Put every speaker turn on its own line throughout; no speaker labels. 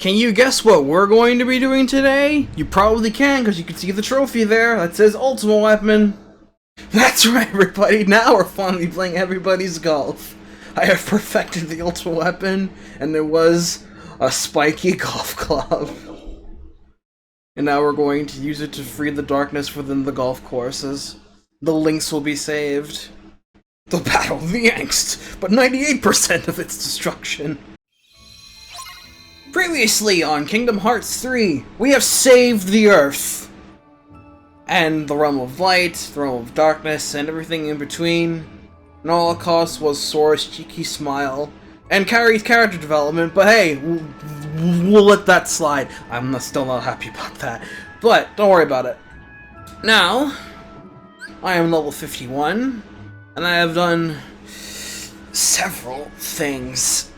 Can you guess what we're going to be doing today? You probably can, because you can see the trophy there that says Ultimate Weapon. That's right, everybody, now we're finally playing everybody's golf. I have perfected the Ultimate Weapon, and there was a spiky golf club. And now we're going to use it to free the darkness within the golf courses. The links will be saved. They'll battle the angst, but 98% of its destruction. Previously on Kingdom Hearts 3, we have saved the Earth. And the Realm of Light, the Realm of Darkness, and everything in between. And all it cost was Sora's cheeky smile. And Carrie's character development, but hey, we'll let that slide. I'm still not happy about that. But, don't worry about it. Now, I am level 51, and I have done several things.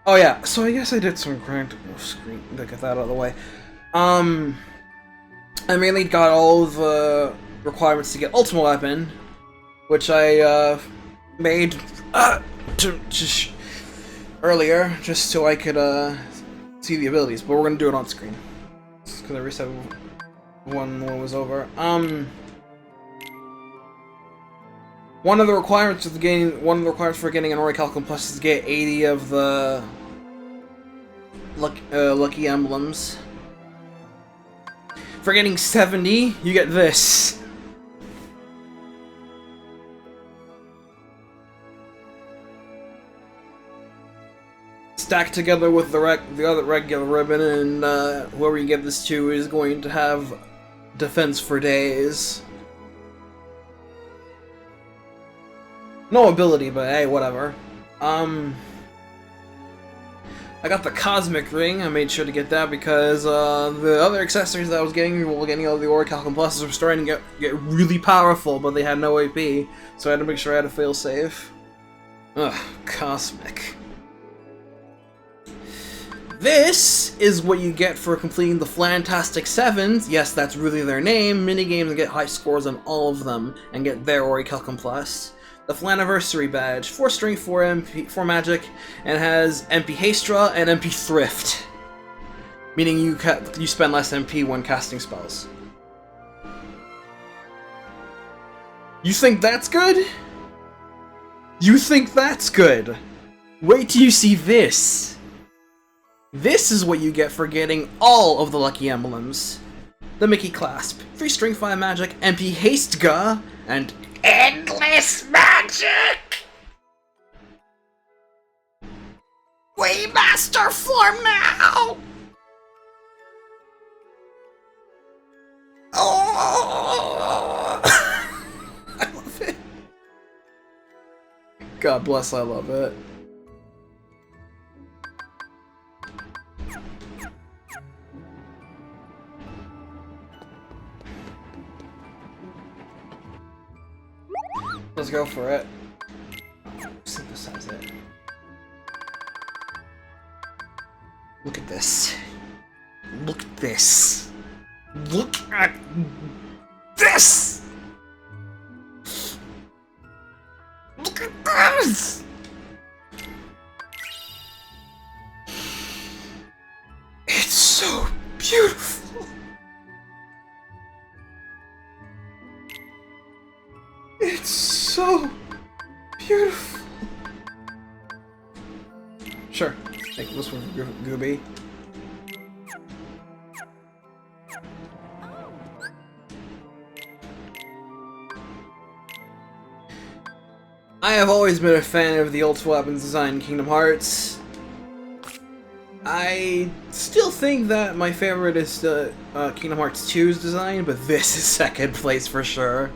Oh yeah, so I guess I did some cranked screen to get that out of the way. I mainly got all of the requirements to get Ultimate Weapon, which I made earlier, just so I could see the abilities, but we're gonna do it on screen. Because I reset one was over. One of the requirements for getting an Orichalcum Plus is to get 80 of the lucky emblems. For getting 70, you get this. Stacked together with the other regular ribbon, and whoever you give this to is going to have defense for days. No ability, but hey, whatever. I got the Cosmic Ring. I made sure to get that because the other accessories that I was getting while getting all the Orichalcum Pluses were starting to get really powerful, but they had no AP, so I had to make sure I had a failsafe. Ugh, Cosmic. This is what you get for completing the Flantastic Sevens. Yes, that's really their name. Minigames and get high scores on all of them and get their Orichalcum Plus. The Flaniversary Badge, 4 Strength, 4 MP, 4 Magic, and has MP Hastra and MP Thrift. Meaning you spend less MP when casting spells. You think that's good? You think that's good? Wait till you see this. This is what you get for getting all of the lucky emblems. The Mickey Clasp, 3 Strength, 5 Magic, MP Hastega, and Endless Magic! We master form now! Oh! I love it. God bless, I love it. Let's go for it. Synthesize it. Look at this. Look at this. Look at this! Look at this! It's so beautiful! It's so beautiful. Sure, take this one, Gooby. I have always been a fan of the Ultimate Weapons design in Kingdom Hearts. I still think that my favorite is Kingdom Hearts 2's design, but this is second place for sure.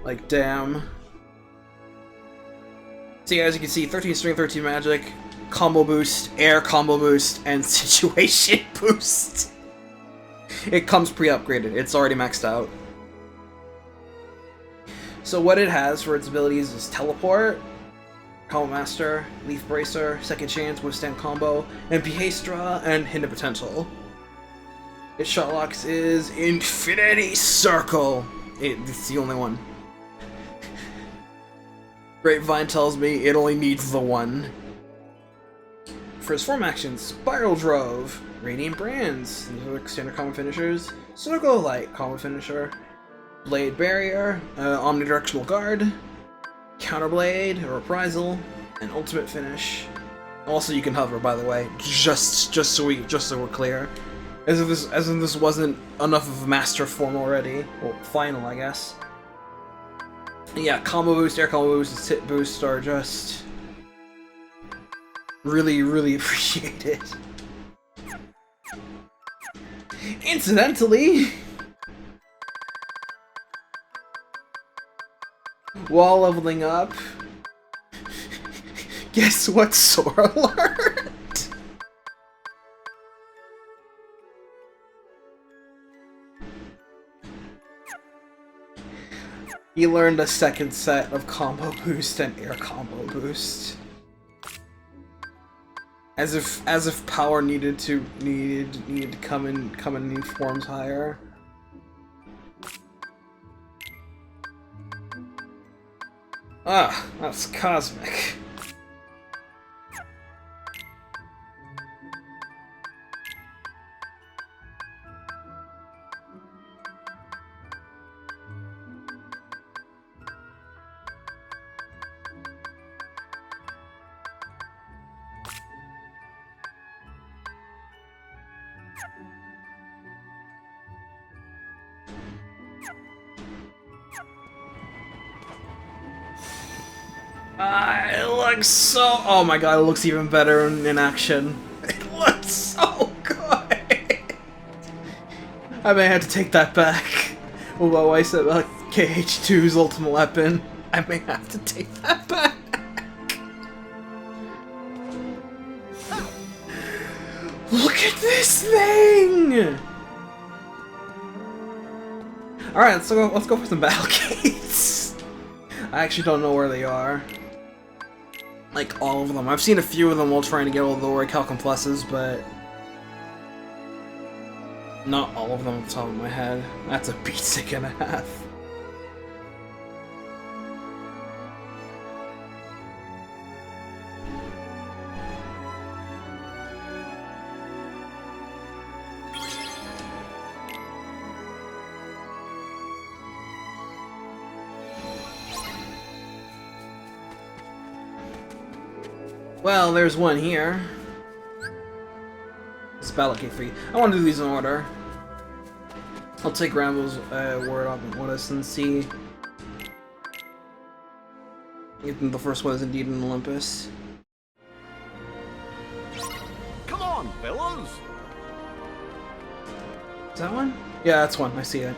Like, damn. So yeah, as you can see, 13 Strength, 13 Magic, Combo Boost, Air Combo Boost, and Situation Boost. It comes pre-upgraded. It's already maxed out. So what it has for its abilities is Teleport, Combo Master, Leaf Bracer, Second Chance, Withstand Combo, MP Hastra, and Hidden Potential. Its shot locks is Infinity Circle. It's the only one. Grapevine tells me it only needs the one. First form actions: Spiral Drove, Radiant Brands, these are standard combo finishers, Circle of Light, combo finisher, Blade Barrier, Omnidirectional Guard, Counterblade, Reprisal, and Ultimate Finish. Also, you can hover, by the way, just so we're clear, as if this wasn't enough of a master form already. Well, final, I guess. Yeah, combo boost, air combo boost, and hit boost are just really appreciated. Incidentally, while leveling up, guess what Sora learned? He learned a second set of combo boost and air combo boost. As if power needed to come in new forms higher. Ah, that's cosmic. It looks so... Oh my god, it looks even better in action. It looks so good! I may have to take that back. Although I said about KH2's ultimate weapon, I may have to take that back. Look at this thing! Alright, let's go for some battle gates. I actually don't know where they are. Like, all of them. I've seen a few of them while trying to get all the Orichalcum pluses, but not all of them off the top of my head. That's a beatstick and a half. Well, there's one here. It's battle gate for you. I want to do these in order. I'll take Rambo's word on Otis and see if the first one is indeed an Olympus.
Come on, fellows!
Is that one? Yeah, that's one. I see it.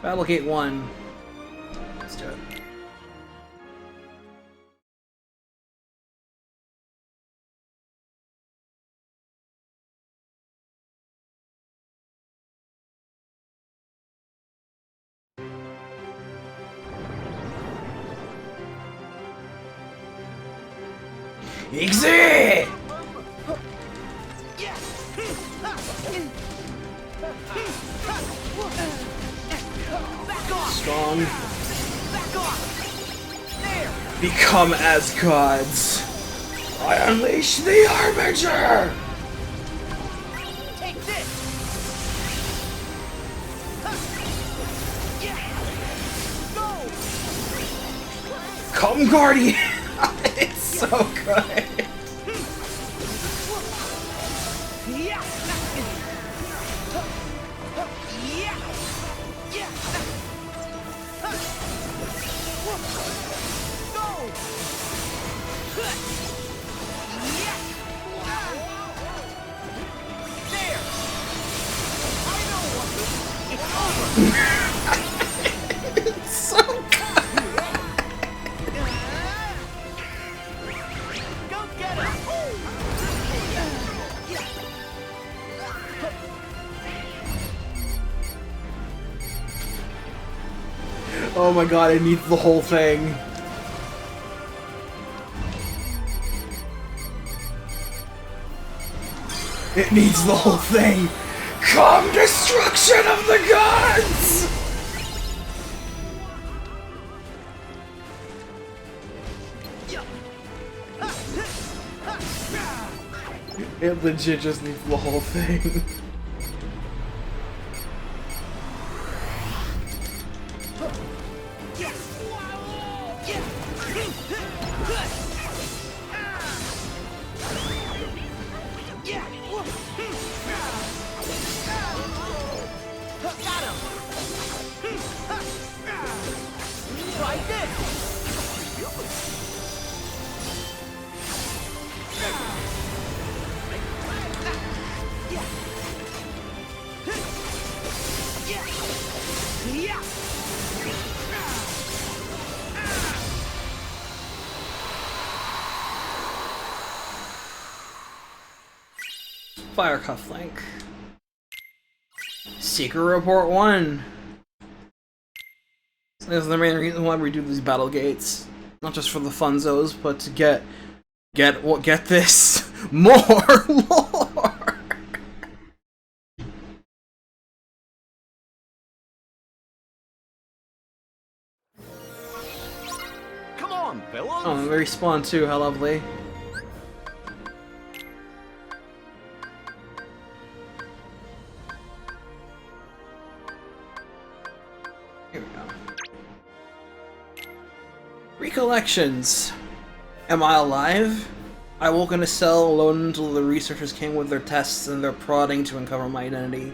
Battlegate 1. Let's do it. Exit! Strong. Become as gods. I unleash the Armiger!
Take this! Go!
Come, Guardian! It's so good. It's so good.
Go get it!
Oh my god, it needs the whole thing. It needs the whole thing. Come, destruction of the gods! It legit just needs the whole thing. Fire Cufflink. Secret Report 1. This is the main reason why we do these battle gates. Not just for the funzos, but to get this more lore.
Come on, fellows.
Oh, and they respawn too, how lovely. Here we go. Recollections. Am I alive? I woke in a cell alone until the researchers came with their tests and their prodding to uncover my identity.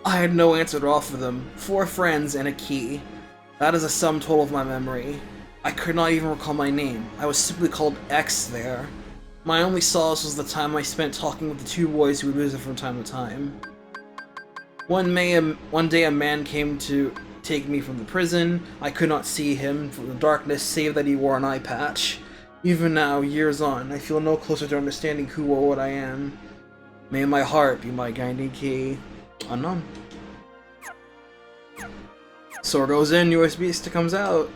I had no answer to offer them. 4 friends and a key. That is a sum total of my memory. I could not even recall my name. I was simply called X there. My only solace was the time I spent talking with the 2 boys who would visit from time to time. One day a man came to take me from the prison. I could not see him from the darkness, save that he wore an eye patch. Even now, years on, I feel no closer to understanding who or what I am. May my heart be my guiding key. Unknown. Sora goes in, USB stick comes out.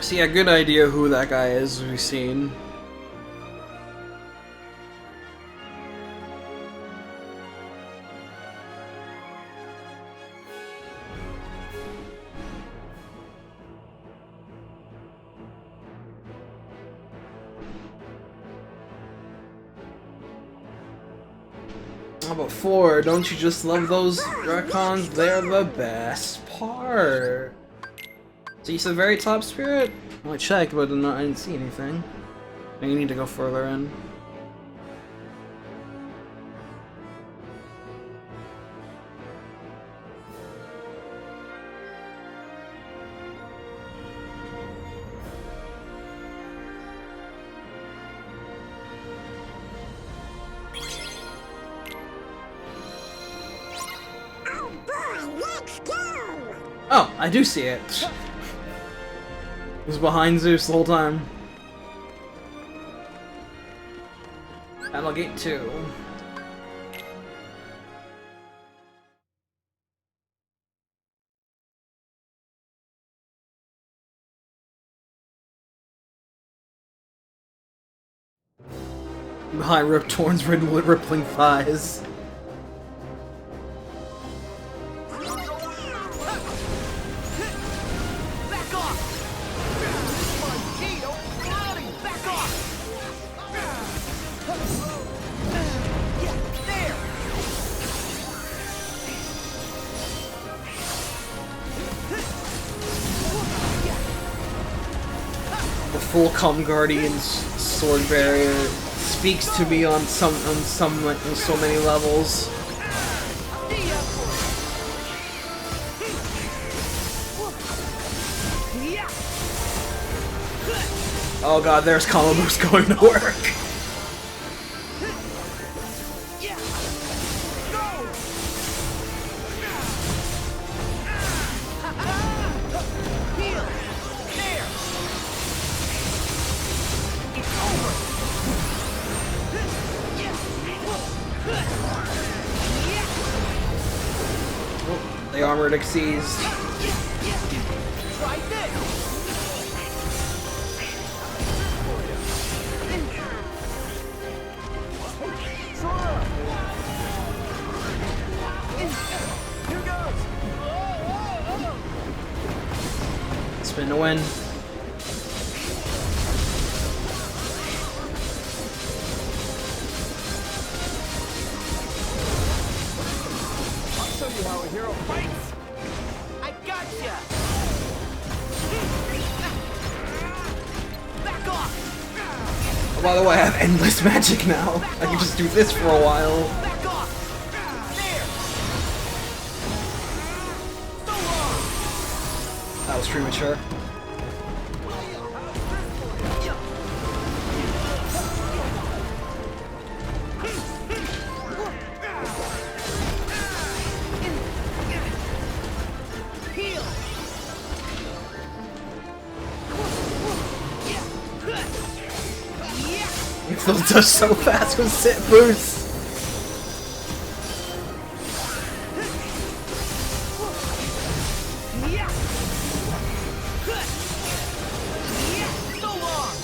See, a good idea who that guy is we've seen. Oh, but 4, don't you just love those retcons? They're the best part. So you said very top spirit? Well, I checked, but I didn't see anything. Maybe you need to go further in.
Oh boy, let's go!
Oh, I do see it. It was behind Zeus the whole time. Battle Gate 2. Behind Rip Torn's rippling thighs.
Back off! Mosquito, bloody, back off! Yeah, there!
The full Calm Guardian's sword barrier speaks to me on so many levels. Oh god, there's combo boost going to work. The armored exceeds.
Try this! Sora!
And a win.
I'll show you how a hero fights. I gotcha. Back off.
Oh, by the way, I have endless magic now. I can just do this for a while.
Back off. There. So long.
That was premature.
Heal.
It still does so fast with sit boost.
So long.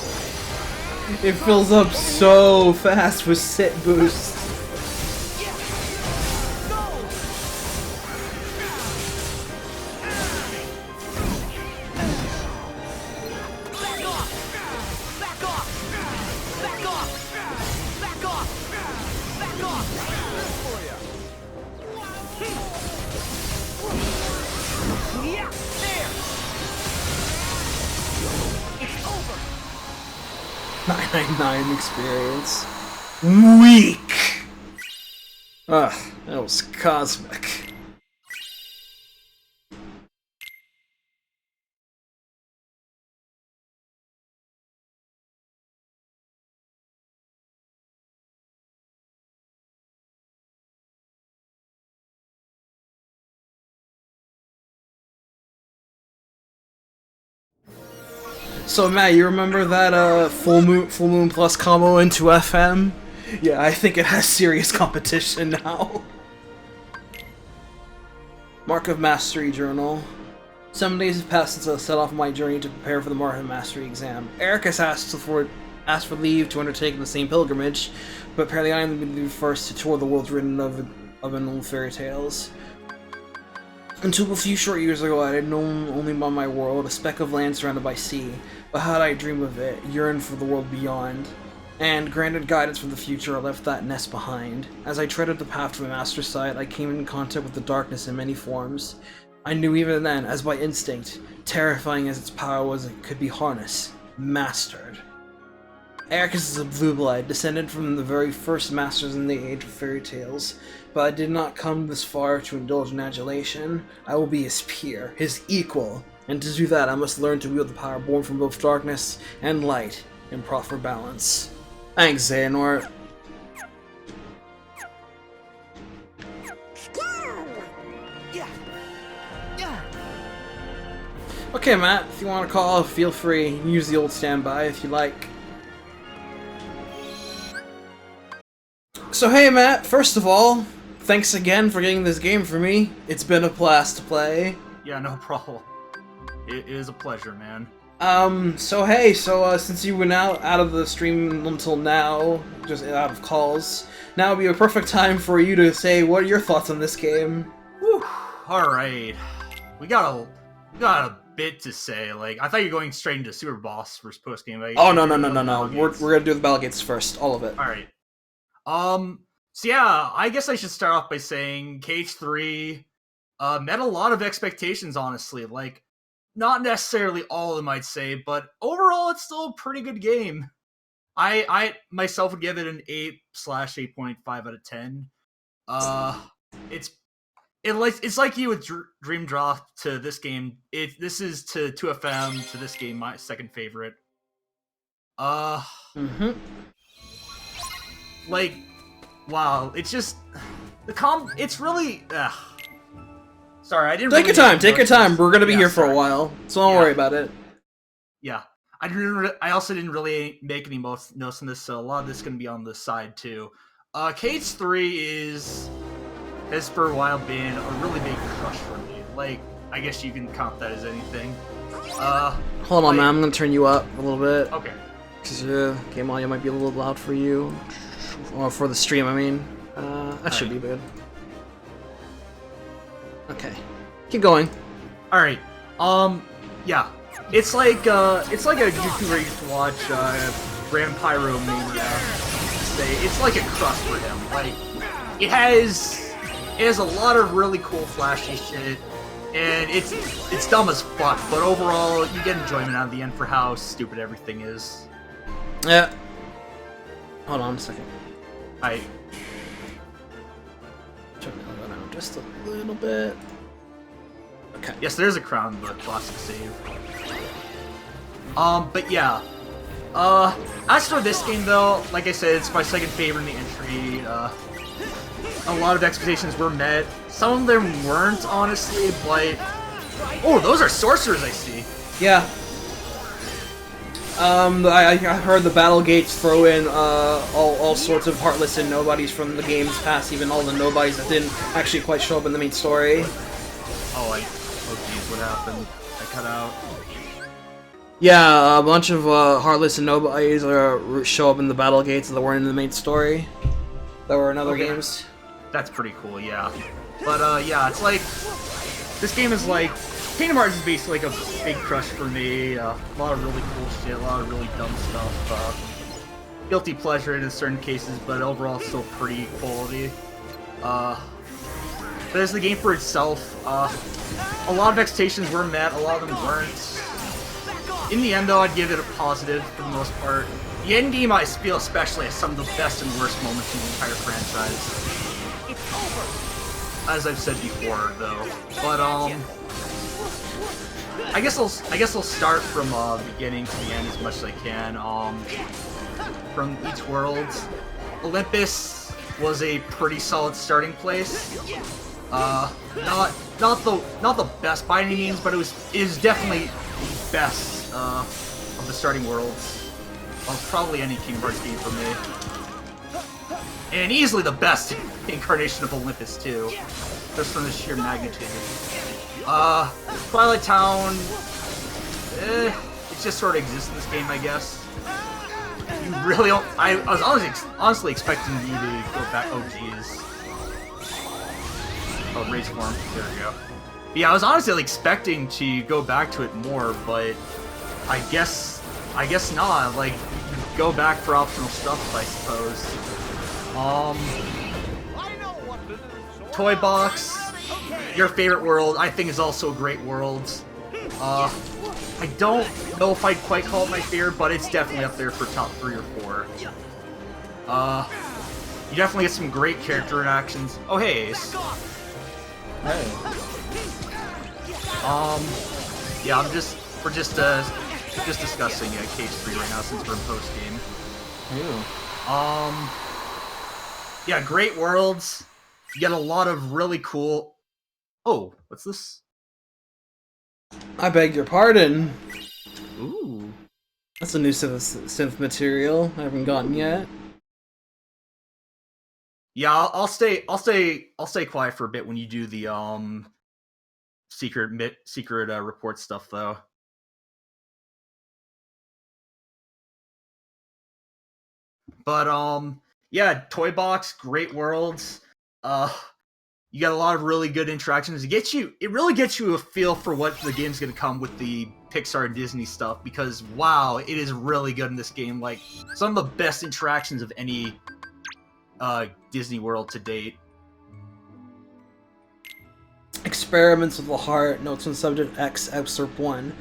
It fills up so fast with sit boost.
Back off! Back off! Back off! Back off! Back off! Yeah, there! It's over!
999 experience. Weak! Ugh, that was cosmic. So Matt, you remember that full moon plus combo into FM? Yeah, I think it has serious competition now. Mark of Mastery Journal. 7 days have passed since I set off my journey to prepare for the Mark of Mastery exam. Eric has asked for leave to undertake the same pilgrimage, but apparently I am the first to tour the world written of in old fairy tales. Until a few short years ago, I had known only about my world, a speck of land surrounded by sea. But how did I dream of it, yearn for the world beyond? And, granted guidance from the future, I left that nest behind. As I treaded the path to my master's side, I came in contact with the darkness in many forms. I knew even then, as by instinct, terrifying as its power was, it could be harnessed, mastered. Ericus is a blue blood, descended from the very first masters in the age of fairy tales, but I did not come this far to indulge in adulation. I will be his peer, his equal, and to do that I must learn to wield the power born from both darkness and light in proper balance. Thanks, Xehanort.
Go!
Yeah. Yeah.
Okay, Matt, if you want to call, feel free. Use the old standby if you like. So hey Matt, first of all, thanks again for getting this game for me. It's been a blast to play.
Yeah, no problem. It is a pleasure, man.
So since you went out of the stream until now, just out of calls, now would be a perfect time for you to say what are your thoughts on this game.
Whew. Alright. We got a bit to say. Like, I thought you were going straight into Super Boss versus post game. Like,
Oh no. We're gonna do the battle gates first, all of it.
Alright. So yeah, I guess I should start off by saying KH3 met a lot of expectations, honestly. Like, not necessarily all of them, I'd say, but overall, it's still a pretty good game. I myself would give it an 8/8.5 out of 10. It's like you with Dream Drop to this game. This is to 2FM to this game, my second favorite. Like, wow, it's just it's really. Sorry, I didn't.
Take your time. We're gonna be here for
sorry.
a while, so don't worry about it.
Yeah, I also didn't really make any notes on this, so a lot of this is gonna be on the side too. KH3 has for a while been a really big crush for me. Like, I guess you can count that as anything.
Hold on, man. I'm gonna turn you up a little bit.
Okay.
Because game audio might be a little loud for you. Or for the stream, I mean. That should be good. Okay. Keep going.
Alright. Yeah. It's like a YouTuber I used to watch, Grand Pyro Nomura say. It's like a crust for him. Like, it has a lot of really cool flashy shit, and it's dumb as fuck, but overall, you get enjoyment out of the end for how stupid everything is.
Yeah. Hold on a second.
I
Turn that down just a little bit. Okay.
Yes, there's a crown, but classic save. But yeah. As for this game though, like I said, it's my second favorite in the entry. A lot of expectations were met. Some of them weren't, honestly, but... Oh, those are sorcerers I see.
Yeah. I heard the battle gates throw in all sorts of heartless and nobodies from the games past, even all the nobodies that didn't actually quite show up in the main story.
Oh geez, what happened? I cut out.
Yeah, a bunch of heartless and nobodies show up in the battle gates that weren't in the main story. That were in other games.
That's pretty cool, yeah. But yeah, it's like this game is like Kingdom Hearts is basically like a big crush for me. A lot of really cool shit, a lot of really dumb stuff. Guilty pleasure in certain cases, but overall still pretty quality. But as the game for itself, a lot of expectations were met, a lot of them weren't. In the end, though, I'd give it a positive for the most part. The end game, I feel especially, has some of the best and worst moments in the entire franchise. It's over. As I've said before, though. But I guess I'll start from beginning to the end as much as I can. From each world, Olympus was a pretty solid starting place. Not the best by any means, but it is definitely the best of the starting worlds of probably any Kingdom Hearts game for me, and easily the best incarnation of Olympus too, just from the sheer magnitude. Twilight Town, it just sort of exists in this game, I guess. You really don't. I was honestly expecting you to go back. Oh jeez. Oh, raise form. There we go. Yeah, I was honestly expecting to go back to it more, but I guess not. Like, go back for optional stuff, I suppose. Toy Box, your favorite world, I think is also a great world. I don't know if I'd quite call it my favorite, but it's definitely up there for top 3 or 4. You definitely get some great character interactions. Oh hey, Ace.
Hey.
Yeah, we're just discussing Cage 3 right now since we're in post game.
Ew.
Yeah, great worlds. You get a lot of really cool. Oh, what's this?
I beg your pardon.
Ooh.
That's a new synth material I haven't gotten yet.
Yeah, I'll stay quiet for a bit when you do the secret report stuff though. But yeah, Toy Box, great worlds. You got a lot of really good interactions. It really gets you a feel for what the game's gonna come with the Pixar and Disney stuff, because wow, it is really good in this game. Like, some of the best interactions of any Disney world to date.
Experiments with the Heart, notes on Subject X, Excerpt 1.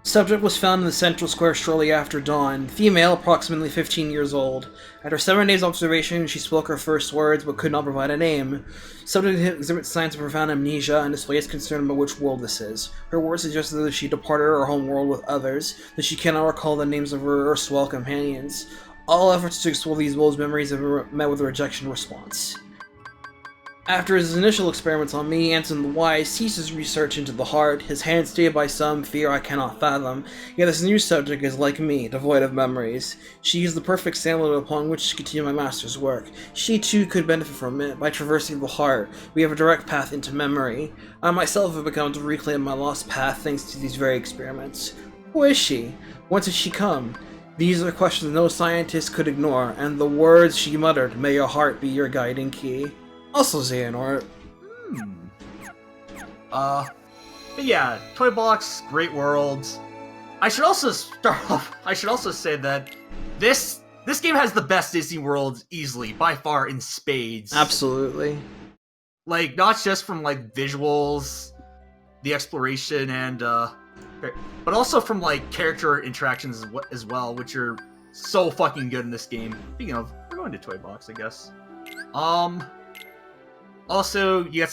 Subject was found in the central square shortly after dawn. Female, approximately 15 years old. After 7 days observation, she spoke her first words, but could not provide a name. Subject exhibits signs of profound amnesia and displays concern about which world this is. Her words suggested that she departed her home world with others, that she cannot recall the names of her erstwhile companions. All efforts to explore these world's memories have met with a rejection response. After his initial experiments on me, Anson the Wise ceases research into the heart, his hand stayed by some fear I cannot fathom, yet this new subject is like me, devoid of memories. She is the perfect sample upon which to continue my master's work. She too could benefit from it. By traversing the heart, we have a direct path into memory. I myself have begun to reclaim my lost path thanks to these very experiments. Who is she? Whence did she come? These are questions no scientist could ignore, and the words she muttered, "May your heart be your guiding key." Also Xehanort.
But yeah, Toy Box, great world. I should also start off. I should also say that this game has the best Disney World easily, by far, in spades.
Absolutely.
Like, not just from like visuals, the exploration, and but also from like character interactions as well, which are so fucking good in this game. Speaking of, we're going to Toy Box, I guess. Also, you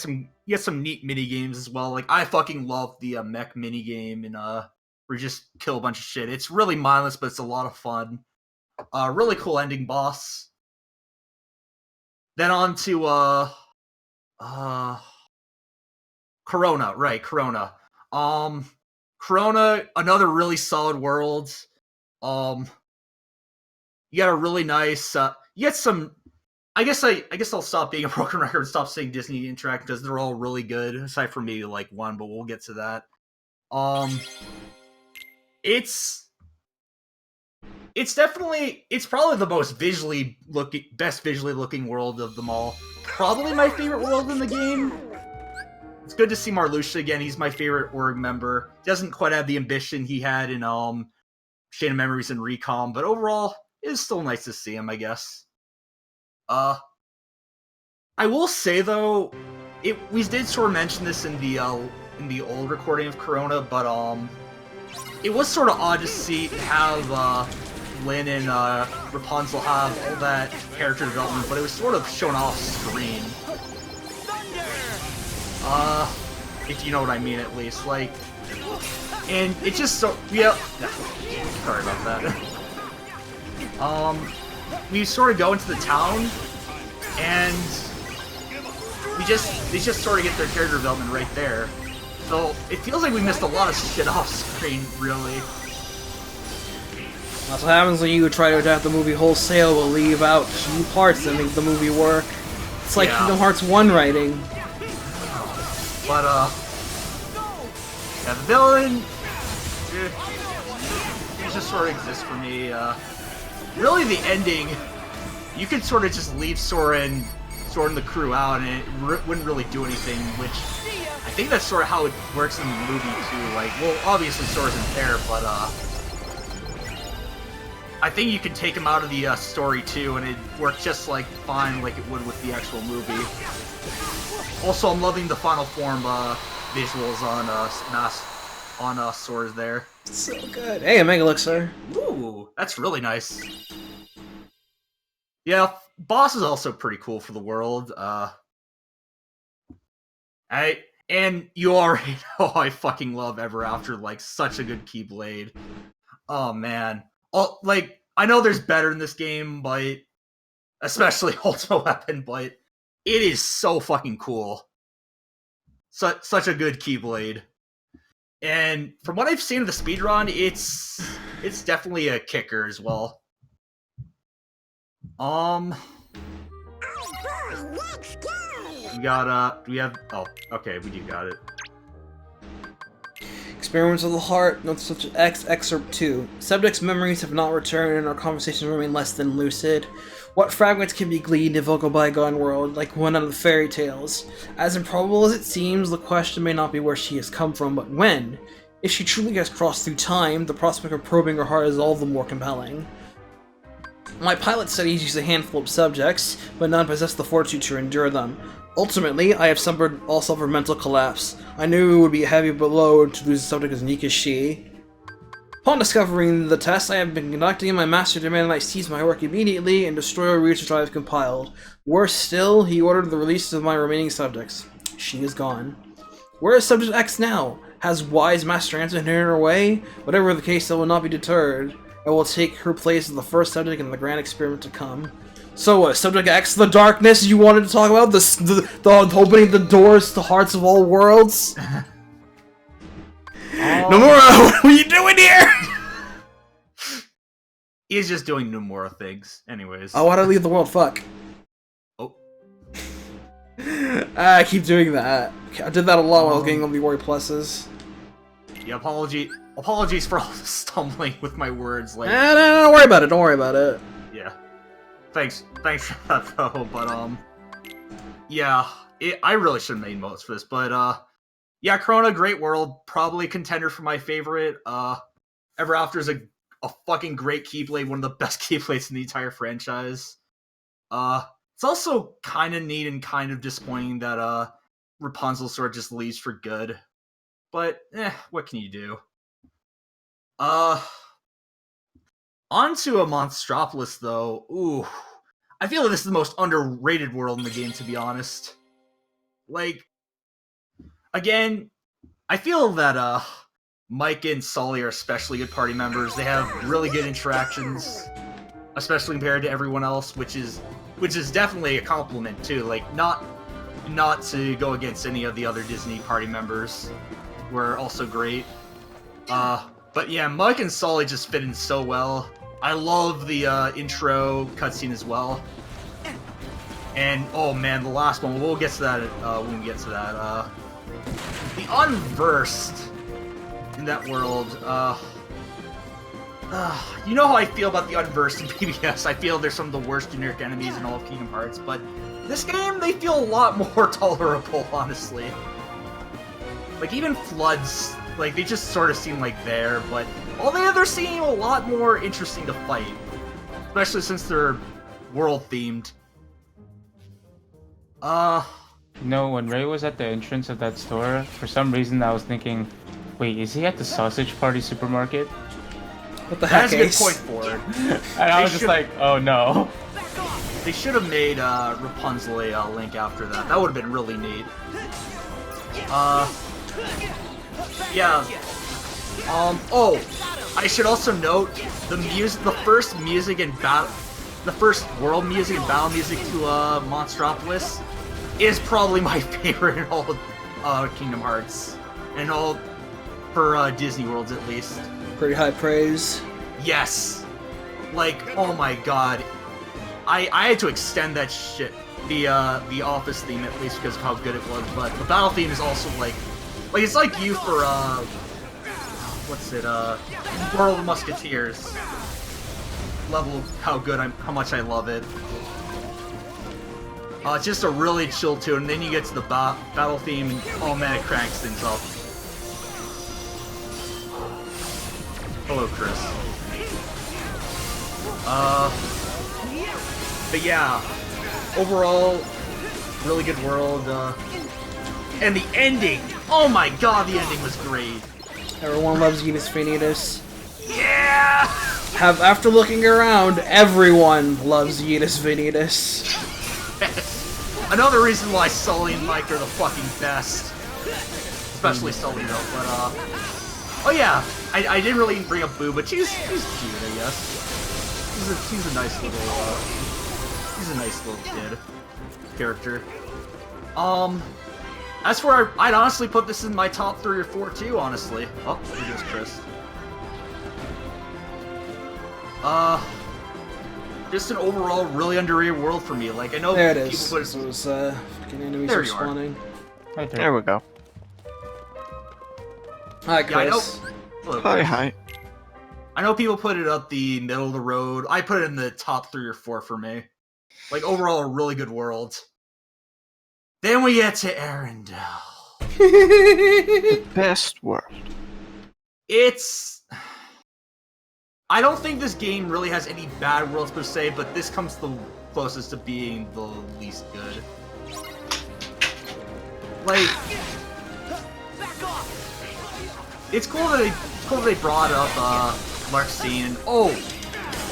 get some neat mini games as well. Like, I fucking love the mech mini game, and where you just kill a bunch of shit. It's really mindless, but it's a lot of fun. Really cool ending boss. Then on to Corona, right? Corona. Corona, another really solid world. You got a really nice. You get some. I guess I'll stop being a broken record and stop saying Disney Interact because they're all really good, aside from maybe like one, but we'll get to that. It's probably the most best visually looking world of them all. Probably my favorite world in the game. It's good to see Marluxia again. He's my favorite org member. Doesn't quite have the ambition he had in Chain of Memories and Recom, but overall, it's still nice to see him, I guess. I will say though, we did sort of mention this in the old recording of Corona, but it was sort of odd to have Lynn and Rapunzel have all that character development, but it was sort of shown off screen. If you know what I mean, at least, like, and it just sorry about that. We sort of go into the town, and they just sort of get their character development right there. So it feels like we missed a lot of shit off screen, really.
That's what happens when you try to adapt the movie wholesale but leave out key parts that make the movie work. It's like Kingdom Hearts 1 writing.
But, yeah, the villain, it just sort of exists for me. Really, the ending, you could sort of just leave Sora and the crew out, and it wouldn't really do anything, which I think that's sort of how it works in the movie, too. Like, well, obviously Sora's in there, but, I think you can take him out of the story, too, and it works just like fine like it would with the actual movie. Also, I'm loving the Final Form visuals on Sora's there.
So good. Hey, Omega Elixir.
Ooh, that's really nice. Yeah, boss is also pretty cool for the world. And you already know I fucking love Ever After, like, such a good Keyblade. Oh man. Like, I know there's better in this game, but especially Ultimate Weapon, but it is so fucking cool. Such a good Keyblade. And from what I've seen of the speedrun, it's definitely a kicker as well.
Oh boy, let's go!
We got, okay, we do got it.
Experiments of the Heart, Notes such as X, Excerpt 2. Subject's memories have not returned and our conversations remain less than lucid. What fragments can be gleaned in Vocal Bygone World, like one out of the fairy tales? As improbable as it seems, the question may not be where she has come from, but when. If she truly has crossed through time, the prospect of probing her heart is all the more compelling. My pilot studies use a handful of subjects, but none possess the fortitude to endure them. Ultimately, I have suffered mental collapse. I knew it would be a heavy blow to lose a subject as unique as she. Upon discovering the test I have been conducting, my master demanded I cease my work immediately and destroy a research I have compiled. Worse still, he ordered the release of my remaining subjects. She is gone. Where is Subject X now? Has wise Master Answer hidden her away? Whatever the case, I will not be deterred. I will take her place as the first subject in the grand experiment to come. So, Subject X, the darkness you wanted to talk about? The opening the doors to hearts of all worlds? Nomura, what are you doing here?
He's just doing Nomura things, anyways.
I want to leave the world, fuck.
Oh.
I keep doing that. I did that a lot while I was getting all the Warrior Pluses.
Yeah, apologies for all the stumbling with my words. Like,
no, don't worry about it, don't worry about it.
Yeah. Thanks for that, though, but, yeah, I really should have made notes for this, but, yeah, Corona, great world, probably contender for my favorite, Ever After is a fucking great Keyblade, one of the best Keyblades in the entire franchise. It's also kind of neat and kind of disappointing that Rapunzel sort of just leaves for good. But, what can you do? On to a Monstropolis, though. Ooh. I feel like this is the most underrated world in the game, to be honest. Like, again, I feel that, Mike and Sully are especially good party members. They have really good interactions, especially compared to everyone else, which is definitely a compliment, too. Like, not to go against any of the other Disney party members, who are also great. But yeah, Mike and Sully just fit in so well. I love the intro cutscene as well. And, oh man, the last one, we'll get to that when we get to that. The Unversed in that world, you know how I feel about the Unversed in PBS. I feel they're some of the worst generic enemies in all of Kingdom Hearts, but this game, they feel a lot more tolerable, honestly. Like, even Floods, like, they just sort of seem like there, but all the others seem a lot more interesting to fight. Especially since they're world-themed.
No, when Ray was at the entrance of that store, for some reason I was thinking, wait, is he at the Sausage Party supermarket?
What the heck,
That's a good
Ace?
point for it.
And I was just like, oh no.
They should have made Rapunzel a Link after that. That would have been really neat. Yeah. Oh, I should also note the first world music and battle music to Monstropolis is probably my favorite in all of Kingdom Hearts, and all for Disney worlds at least.
Pretty high praise.
Yes, like, oh my god, I had to extend that shit, the Office theme, at least because of how good it was. But the battle theme is also like it's like you for what's it, World of Musketeers. Level of how much I love it. It's just a really chill tune, and then you get to the battle theme, and oh man, it cranks things up. Hello, Chris. But yeah, overall, really good world, and the ending! Oh my god, the ending was great!
Everyone loves Venus Vanitas.
Yeah!
After looking around, everyone loves Venus Vanitas.
Another reason why Sully and Mike are the fucking best. Especially Sully though, but oh yeah, I didn't really bring up Boo, but she's cute, I guess. She's a nice little kid character. As for I'd honestly put this in my top 3 or 4 too, honestly. Oh, here goes Chris. Just an overall really underrated world for me. Like, I know
there it
people
is.
put
This was fucking enemies
There
are
you are.
spawning.
Right
There we go.
Hi,
Yeah, I know.
Chris.
Hello,
Hi,
Chris.
hi.
I know people put it up the middle of the road. I put it in the top 3 or 4 for me. Like, overall, a really good world. Then we get to Arendelle.
Best world.
It's... I don't think this game really has any bad worlds per se, but this comes the closest to being the least good. Like... It's cool that they brought up Larxene, and oh,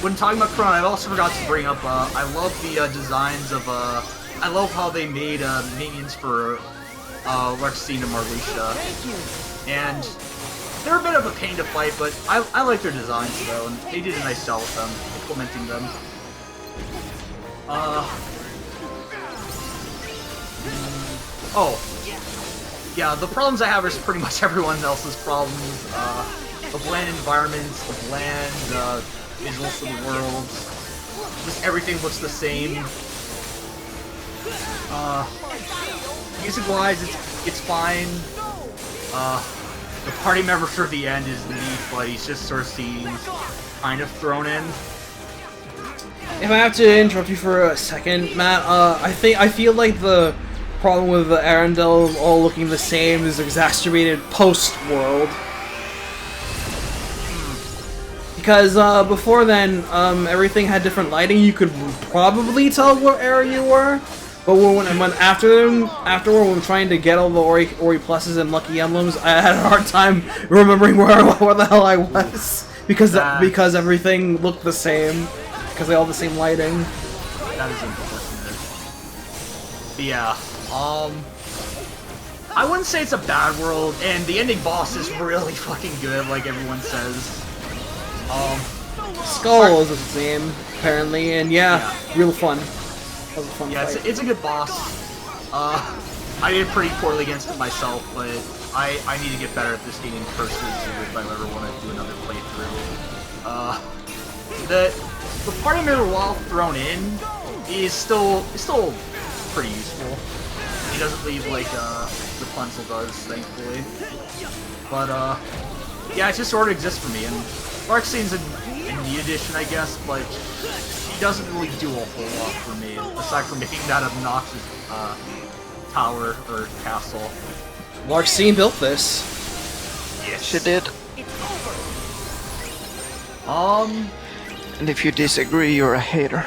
when talking about Chrono, I also forgot to bring up I love the designs of I love how they made minions for Larxene and Marluxia, and they're a bit of a pain to fight, but I like their designs though, and they did a nice job with them, implementing them. Oh. Yeah, the problems I have are pretty much everyone else's problems. The bland environments, the bland visuals of the world. Just everything looks the same. Music-wise, it's fine. The party member for the end is neat, but he's just sort of seems kind of thrown in.
If I have to interrupt you for a second, Matt, I feel like the problem with the Arendelle all looking the same is exacerbated post-world. Because before then, everything had different lighting. You could probably tell what area you were, but afterward, when trying to get all the Ori pluses and lucky emblems, I had a hard time remembering where the hell I was because everything looked the same because they all had the same lighting.
That is unfortunate. But yeah, I wouldn't say it's a bad world, and the ending boss is really fucking good, like everyone says.
Skull is his name, apparently, and yeah, real fun. That was a fun fight.
It's a good boss. I did pretty poorly against it myself, but I need to get better at this game personally if I ever want to do another playthrough. The party member while thrown in is still pretty useful. He doesn't leave like Rapunzel does, thankfully. But yeah, it just sort of exists for me, and Larxine's in the edition, I guess, but he doesn't really do a whole lot for me, aside from making that obnoxious tower or castle.
Larxine built this.
Yes,
She did. And if you disagree, you're a hater.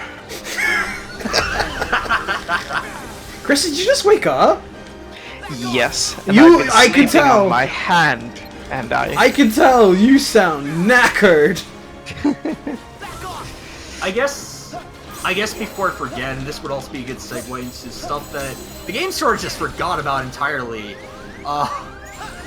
Chris, did you just wake up?
Yes. And
You-
I've been
I can
sleeping
tell.
on my hand, and
I can tell you sound knackered.
I guess before I forget, and this would also be a good segue into stuff that the game sort of just forgot about entirely,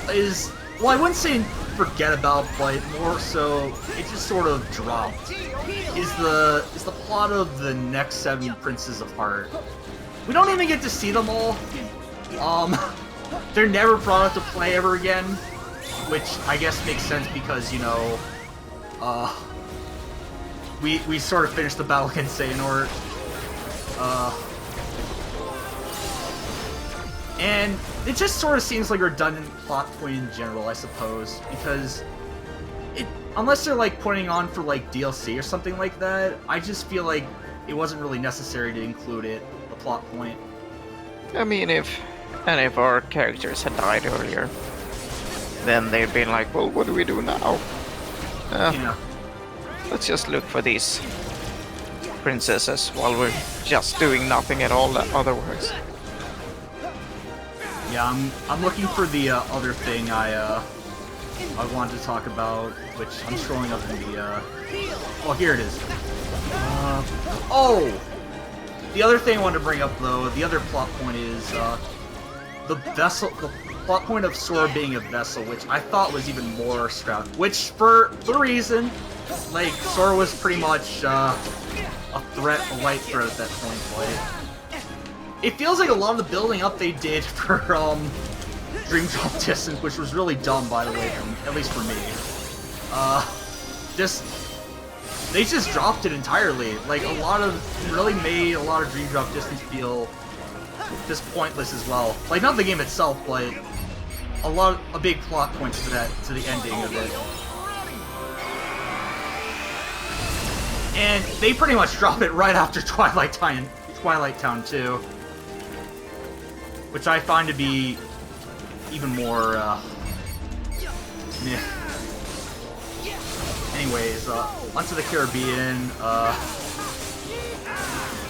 is, well, I wouldn't say forget about, but more so, it just sort of dropped, is the plot of the next 7 Princes of Heart. We don't even get to see them all. They're never brought up to play ever again, which I guess makes sense because, you know, we sort of finished the battle against Xehanort, and it just sort of seems like a redundant plot point in general, I suppose, because unless they're like putting on for like DLC or something like that, I just feel like it wasn't really necessary to include it, the plot point.
I mean, if any of our characters had died earlier, then they'd been like, well, what do we do now?
Yeah.
Let's just look for these princesses while we're just doing nothing at all otherwise.
Yeah, I'm looking for the other thing I wanted to talk about, which I'm scrolling up in the oh, here it is. Oh! The other thing I wanted to bring up, though, the other plot point is the plot point of Sora being a vessel, which I thought was even more scrapped. Which, for the reason, like, Sora was pretty much a threat, a light threat at that point. Like, it feels like a lot of the building up they did for Dream Drop Distance, which was really dumb, by the way, at least for me. They just dropped it entirely. Like, really made a lot of Dream Drop Distance feel just pointless as well. Like, not the game itself, but a big plot points to the ending of it. And they pretty much drop it right after Twilight Town 2. Which I find to be even more, meh. Anyways, onto the Caribbean,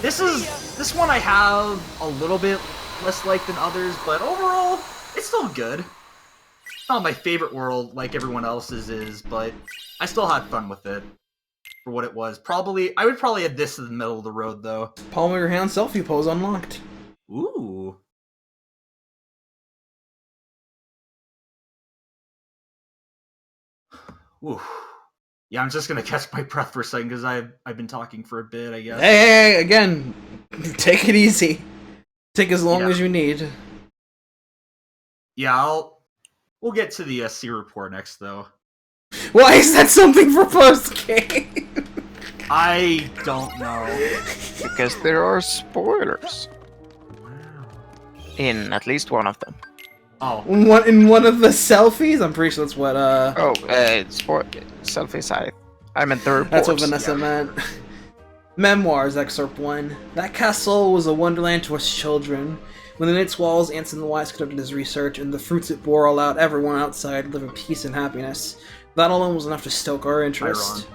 this one I have a little bit less like than others, but overall, it's still good. Not my favorite world like everyone else's is, but I still had fun with it for what it was. I would probably add this to the middle of the road, though.
Palm of your hand selfie pose unlocked.
Ooh. Ooh. Yeah, I'm just gonna catch my breath for a second because I've been talking for a bit, I guess.
Hey, again, take it easy. Take as long as you need.
Yeah, we'll get to the C report next, though.
Why is that something for post-game?
I don't know.
Because there are spoilers.
Wow.
In at least one of them.
Oh.
In one of the selfies? I'm pretty sure that's what,
Selfies, I meant the reports.
That's what Vanessa meant. Memoirs, Excerpt 1. That castle was a wonderland to us children. Within its walls, Anson the Wise conducted his research, and the fruits it bore allowed everyone outside live in peace and happiness. That alone was enough to stoke our interest.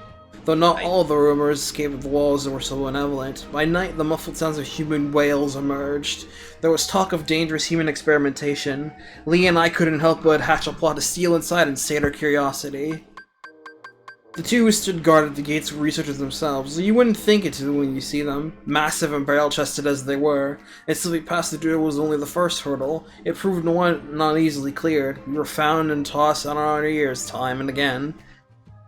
Though not all the rumors escaped the walls that were so benevolent. By night, the muffled sounds of human wails emerged. There was talk of dangerous human experimentation. Lee and I couldn't help but hatch a plot to steal inside and sate our curiosity. The two who stood guard at the gates were researchers themselves. You wouldn't think it when you see them, massive and barrel-chested as they were. And slipping past the door was only the first hurdle. It proved one not easily cleared. We were found and tossed on our ears time and again.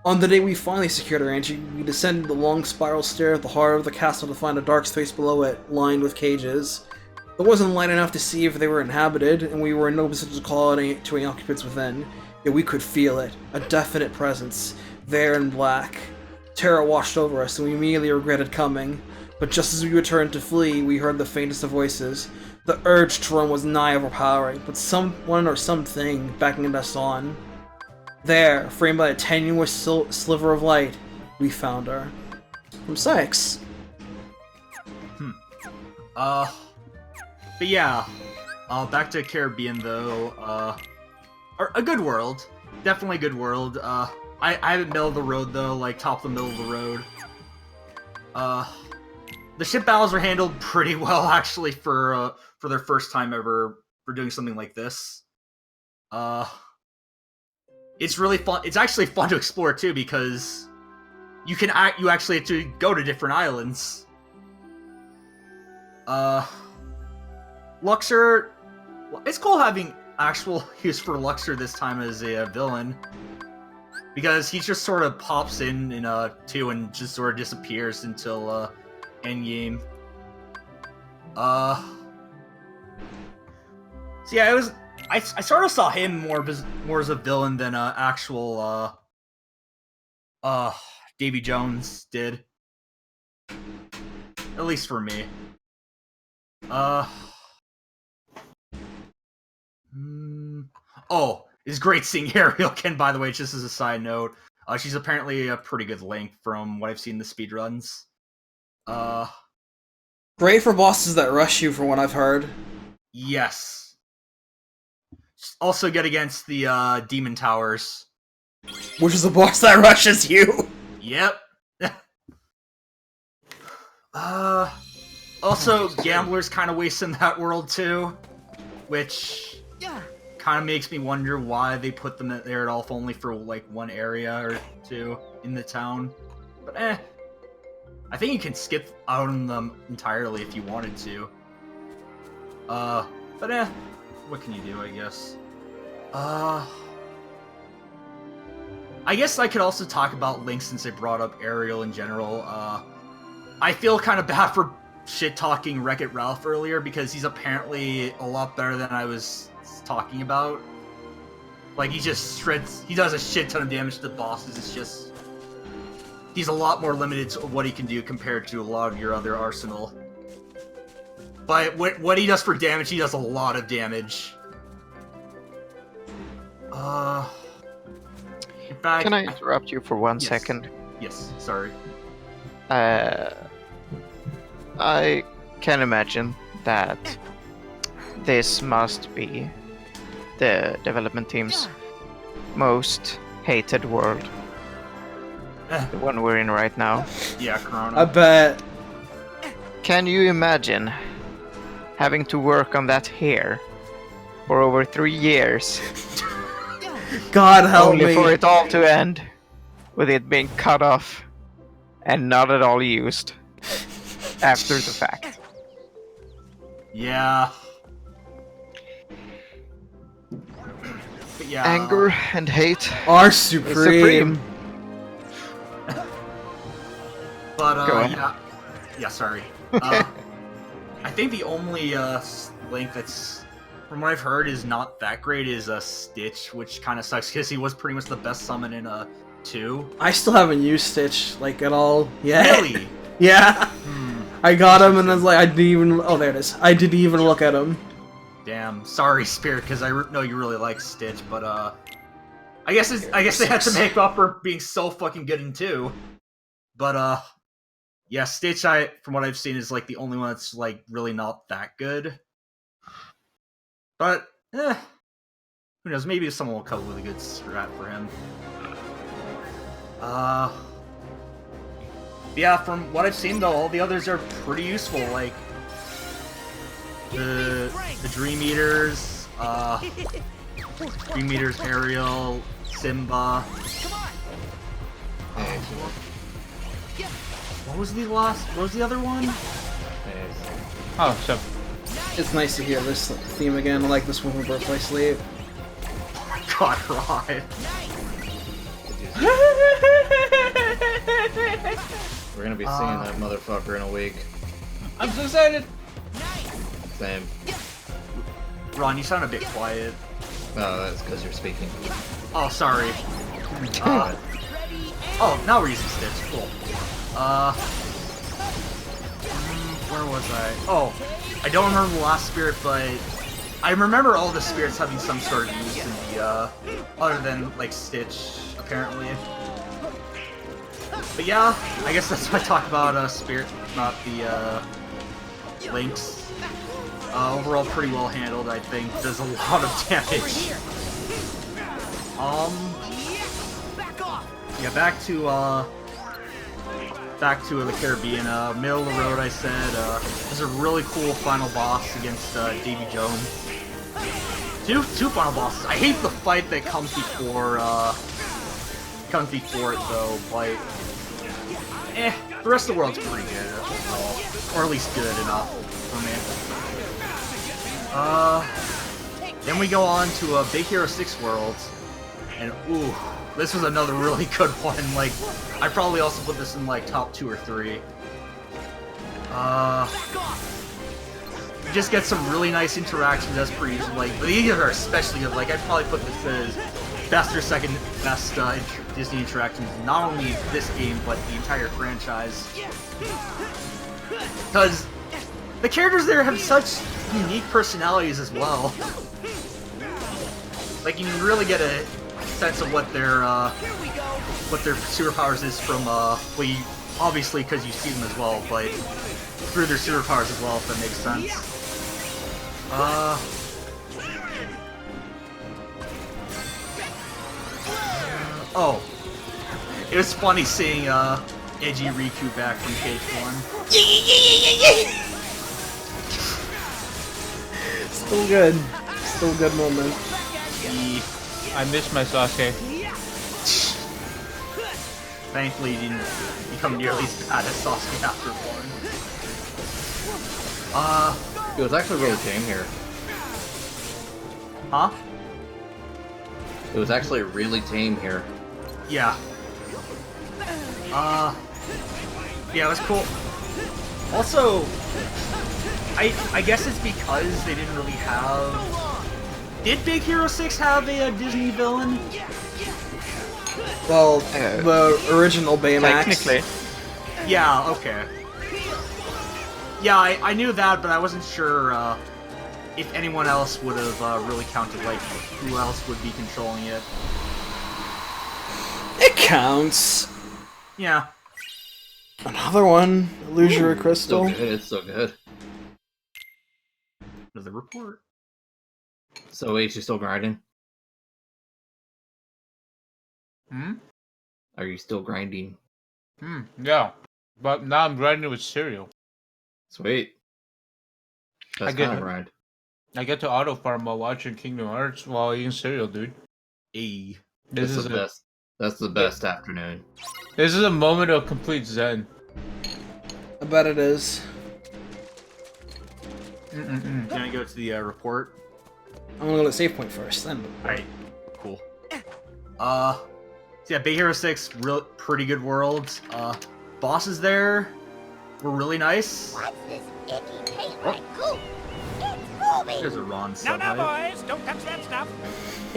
On the day we finally secured our entry, we descended the long spiral stair at the heart of the castle to find a dark space below it, lined with cages. There wasn't light enough to see if they were inhabited, and we were in no position to call to any occupants within. Yet we could feel it, a definite presence, there in black. Terror washed over us, and we immediately regretted coming. But just as we returned to flee, we heard the faintest of voices. The urge to run was nigh overpowering, but someone or something beckoned us on. There, framed by a tenuous sliver of light, we found her. From Sykes.
But yeah, back to Caribbean though, a good world. Definitely a good world. I haven't middle of the road though, like top of the middle of the road. The ship battles are handled pretty well actually for their first time ever for doing something like this. It's really fun. It's actually fun to explore too because you actually have to go to different islands. Luxor, it's cool having actual use for Luxor this time as a villain because he just sort of pops in 2 and just sort of disappears until endgame. So yeah, I sort of saw him more as a villain than actual Davy Jones did. At least for me. Oh, it's great seeing Ariel again, by the way, just as a side note. She's apparently a pretty good Link from what I've seen in the speedruns.
Great for bosses that rush you, from what I've heard.
Yes. Also good against the Demon Towers.
Which is the boss that rushes you!
Yep. Also, Gambler's kind of wasting that world too, which kind of makes me wonder why they put them there at all, if only for like one area or two in the town. But I think you can skip out on them entirely if you wanted to. But what can you do, I guess? I guess I could also talk about Link since I brought up Ariel in general. I feel kind of bad for shit-talking Wreck-It Ralph earlier because he's apparently a lot better than I was talking about. Like, he just shreds, he does a shit ton of damage to the bosses. It's just, he's a lot more limited to what he can do compared to a lot of your other arsenal. But what he does for damage, he does a lot of damage. In fact,
Can I interrupt you for one second?
Yes, sorry.
I can imagine that this must be the development team's most hated world. The one we're in right now.
Yeah, Corona.
I bet.
Can you imagine having to work on that here for over 3 years?
God help
Only
me.
for it all to end with it being cut off and not at all used after the fact.
Yeah. But yeah.
Anger and hate
Are
is
supreme.
But
Go ahead.
yeah, sorry. I think the only Link that's, from what I've heard, is not that great is Stitch, which kind of sucks because he was pretty much the best summon in 2.
I still haven't used Stitch, like, at all yet.
Really?
Yeah. I got him and I was like, I didn't even, oh there it is. I didn't even look at him.
Damn. Sorry, Spirit, because I know you really like Stitch, but I guess they had to make up for being so fucking good in 2. But yeah, Stitch, from what I've seen, is like the only one that's like really not that good. But who knows? Maybe someone will come up with a good strat for him. Yeah, from what I've seen though, all the others are pretty useful. Like the Dream Eaters, Ariel, Simba. What was the other one?
Oh, so
It's nice to hear this theme again. I like this one from Birthplace Sleep.
Oh my god, Rod.
We're gonna be singing that motherfucker in a week.
I'm so excited.
Same.
Ron, you sound a bit quiet.
Oh, that's because you're speaking.
Oh, sorry. Oh, now we're using Stitch. Cool. Where was I? Oh, I don't remember the last spirit, but I remember all the spirits having some sort of use in the, other than, like, Stitch, apparently. But yeah, I guess that's why I talk about, spirit, not the, links. Overall pretty well handled, I think. Does a lot of damage. Yeah, back to the Caribbean. Middle of the road, I said. There's a really cool final boss against Davy Jones. Two final bosses. I hate the fight that comes before it though. But the rest of the world's pretty good, or at least good enough for me. Then we go on to Big Hero 6 World, and ooh. This was another really good one. Like, I probably also put this in like top 2 or 3. You just get some really nice interactions as per usual. Like, these are especially good. Like, I'd probably put this as best or second best Disney interactions, not only this game but the entire franchise. Because the characters there have such unique personalities as well. Like, you can really get a sense of what their superpowers is from well, obviously because you see them as well, but through their superpowers as well, if that makes sense. Oh, it was funny seeing edgy Riku back from KH1.
Still good. Still a good moment.
I miss my Sasuke.
Thankfully, he didn't become nearly as bad as Sasuke after one.
It was actually really tame here.
Huh?
It was actually really tame here.
Yeah. Yeah, it was cool. Also, I guess it's because they didn't really have... Did Big Hero 6 have a Disney villain?
Well, the original Baymax.
Technically.
Yeah, okay. Yeah, I knew that, but I wasn't sure if anyone else would have really counted, like, who else would be controlling it.
It counts.
Yeah.
Another one. Illusory Crystal.
So good, it's so good.
There's the report.
So H, you still grinding?
Hmm?
Are you still grinding?
Yeah. But now I'm grinding with cereal.
Sweet. That's kind of grind.
I get to auto farm while watching Kingdom Hearts while eating cereal, dude.
Hey.
This is
the best. That's the best afternoon.
This is a moment of complete zen.
I bet it is.
Can I go to the report?
I'm gonna go to the save point first, then.
Alright, cool. So yeah, Big Hero 6, pretty good world. Bosses there were really nice.
What's this icky paint like goop? It's Ruby!
There's a Ron
Now,
sub
now, boys, don't touch that stuff.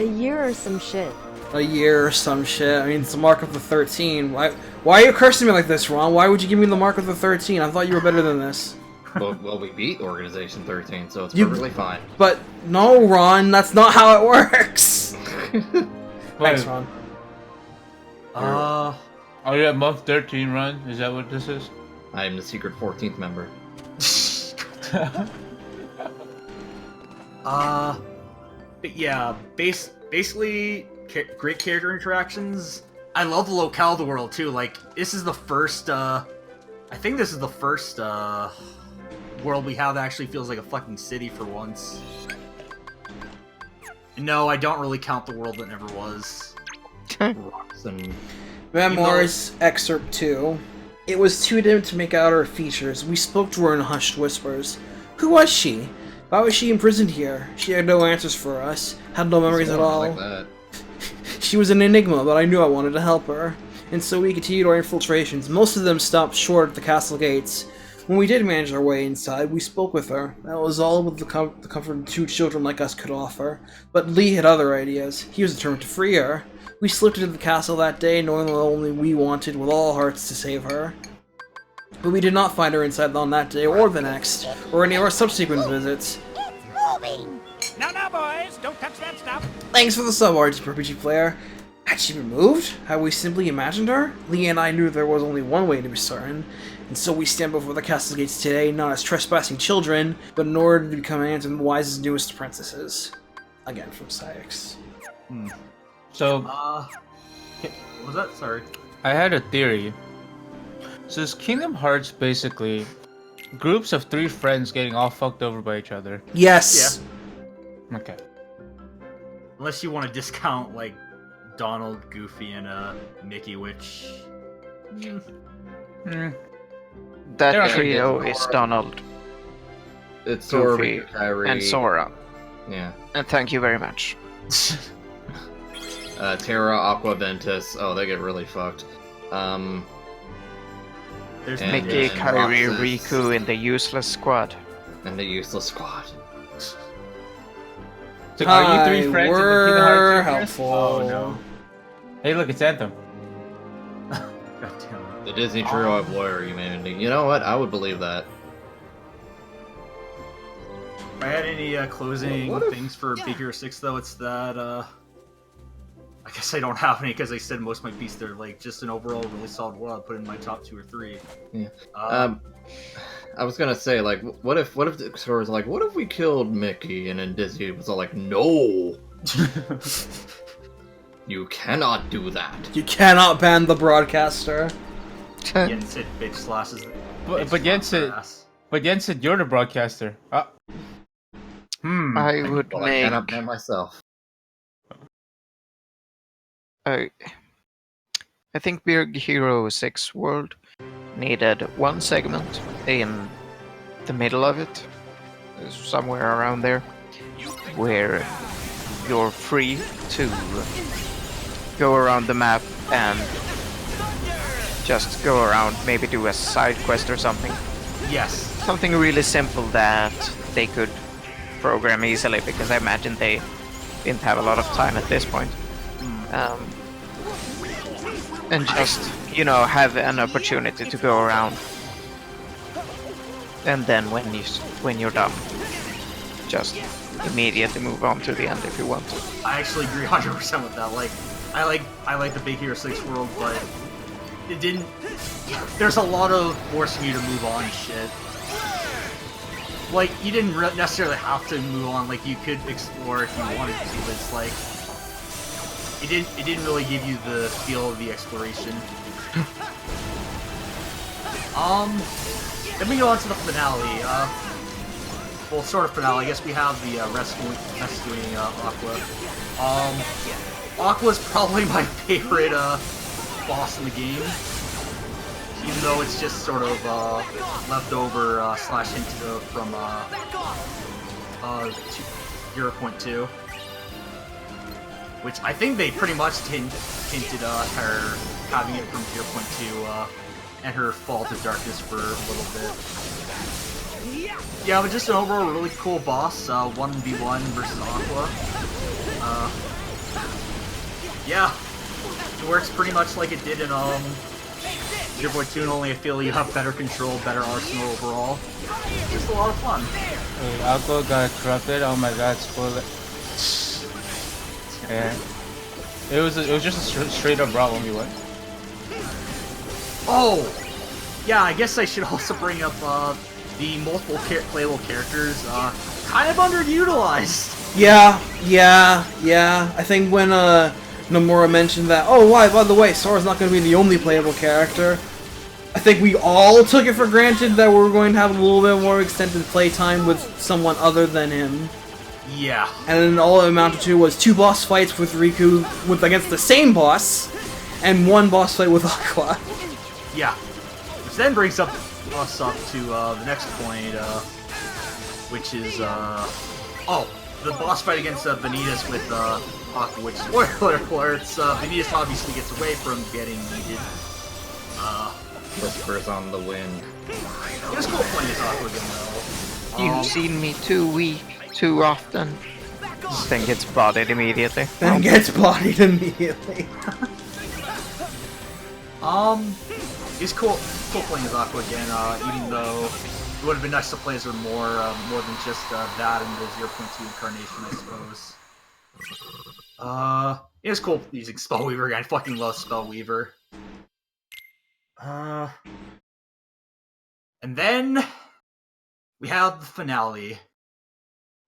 A year or some shit.
A year or some shit. I mean, it's the mark of the 13. Why are you cursing me like this, Ron? Why would you give me the mark of the 13? I thought you were better than this.
Well, we beat Organization 13, so it's perfectly fine.
But no, Ron, that's not how it works. Thanks, Ron.
Are you at month 13, Ron? Is that what this is?
I am the secret 14th member.
But yeah, basically great character interactions. I love the locale of the world too. Like, this is the first I think this is the first world we have that actually feels like a fucking city for once. No, I don't really count the world that never was.
Rocks and
Memoirs, Excerpt 2. It was too dim to make out her features. We spoke to her in hushed whispers. Who was she? Why was she imprisoned here? She had no answers for us, had no memories at all.
like that.
She was an enigma, but I knew I wanted to help her. And so we continued our infiltrations. Most of them stopped short at the castle gates. When we did manage our way inside, we spoke with her. That was all with the comfort 2 children like us could offer. But Lee had other ideas. He was determined to free her. We slipped into the castle that day, knowing that only we wanted with all our hearts to save her. But we did not find her inside on that day, or the next, or any of our subsequent visits.
It's moving!
Now, boys, don't touch that stuff.
Thanks for the sub, RPG player. Had she been moved? Had we simply imagined her? Lee and I knew there was only one way to be certain, and so we stand before the castle gates today, not as trespassing children, but in order to become aunt and wisest newest princesses. Again, from Syx.
So,
What was that? Sorry.
I had a theory. So is Kingdom Hearts basically groups of 3 friends getting all fucked over by each other?
Yes!
Okay.
Unless you want to discount, like, Donald, Goofy, and Mickey, which...
Hmm.
That trio is Donald,
It's Sora,
Goofy,
Kairi,
and Sora.
Yeah.
And thank you very much.
Terra, Aqua, Ventus. Oh, they get really fucked.
There's
And,
Mickey, Kairi,
Roxas.
Riku in the useless squad.
And the useless squad.
So are you 3 friends in the Kingdom Hearts
Were
universe?
helpful.
Oh, no.
Hey, look, it's Anthem.
God damn it.
The Disney trio of lawyer humanity. You know what? I would believe that.
If I had any closing
What if-
things for Big Hero 6, though, it's that, I guess I don't have any because I said most of my pieces. They're, like, just an overall really solid world. I'd put in my top 2 or 3.
Yeah. I was gonna say, like, what if Sora was like, what if we killed Mickey? And then Disney was all like, no! You cannot do that.
You cannot ban the broadcaster.
Yen said bitch slashes.
But Yen said you're the broadcaster.
I would
Well, I
make...
cannot ban myself.
I think Big Hero 6 World needed one segment in the middle of it, somewhere around there, where you're free to go around the map and just go around, maybe do a side quest or something.
Yes.
Something really simple that they could program easily, because I imagine they didn't have a lot of time at this point. And just, you know, have an opportunity to go around. And then when you're done, just immediately move on to the end if you want to.
I actually agree 100% with that. Like, I like the Big Hero 6 world, but it didn't. There's a lot of forcing you to move on and shit. Like, you didn't necessarily have to move on. Like, you could explore if you wanted to, but it's like it didn't really give you the feel of the exploration. Then we go on to the finale. Well, sort of finale. I guess we have the rescuing Aqua. Aqua's probably my favorite boss in the game, even though it's just sort of leftover slash hint from 0.2, which I think they pretty much hinted her having it from 0.2 and her fall to darkness for a little bit. Yeah, but just an overall really cool boss, 1v1 versus Aqua. Yeah, it works pretty much like it did in 0.2, and only I feel you have better control, better arsenal overall. Just a lot of fun.
Wait, Aqua got corrupted. Oh my god, spoiler. Yeah. It was just a straight up raw 1v1.
Oh! Yeah, I guess I should also bring up the multiple playable characters, kind of underutilized.
Yeah. I think when Nomura mentioned that, oh, why, by the way, Sora's not going to be the only playable character, I think we all took it for granted that we were going to have a little bit more extended playtime with someone other than him.
Yeah.
And then all it amounted to was 2 boss fights with Riku against the same boss, and 1 boss fight with Aqua.
Yeah. Which then brings us up to the next point, which is, the boss fight against Vanitas with Aqua, which, spoiler alerts, Vanitas obviously gets away from getting yeeted.
Whispers on the wind.
It was cool playing as Aqua again, though.
You've seen me too weak, too often. Then gets bodied immediately.
Then gets bodied immediately.
It's cool playing as Aqua again, even though it would have been nice to play as her more than just that and the 0.2 incarnation, I suppose. It was cool using Spellweaver again. I fucking love Spellweaver. And then we have the finale,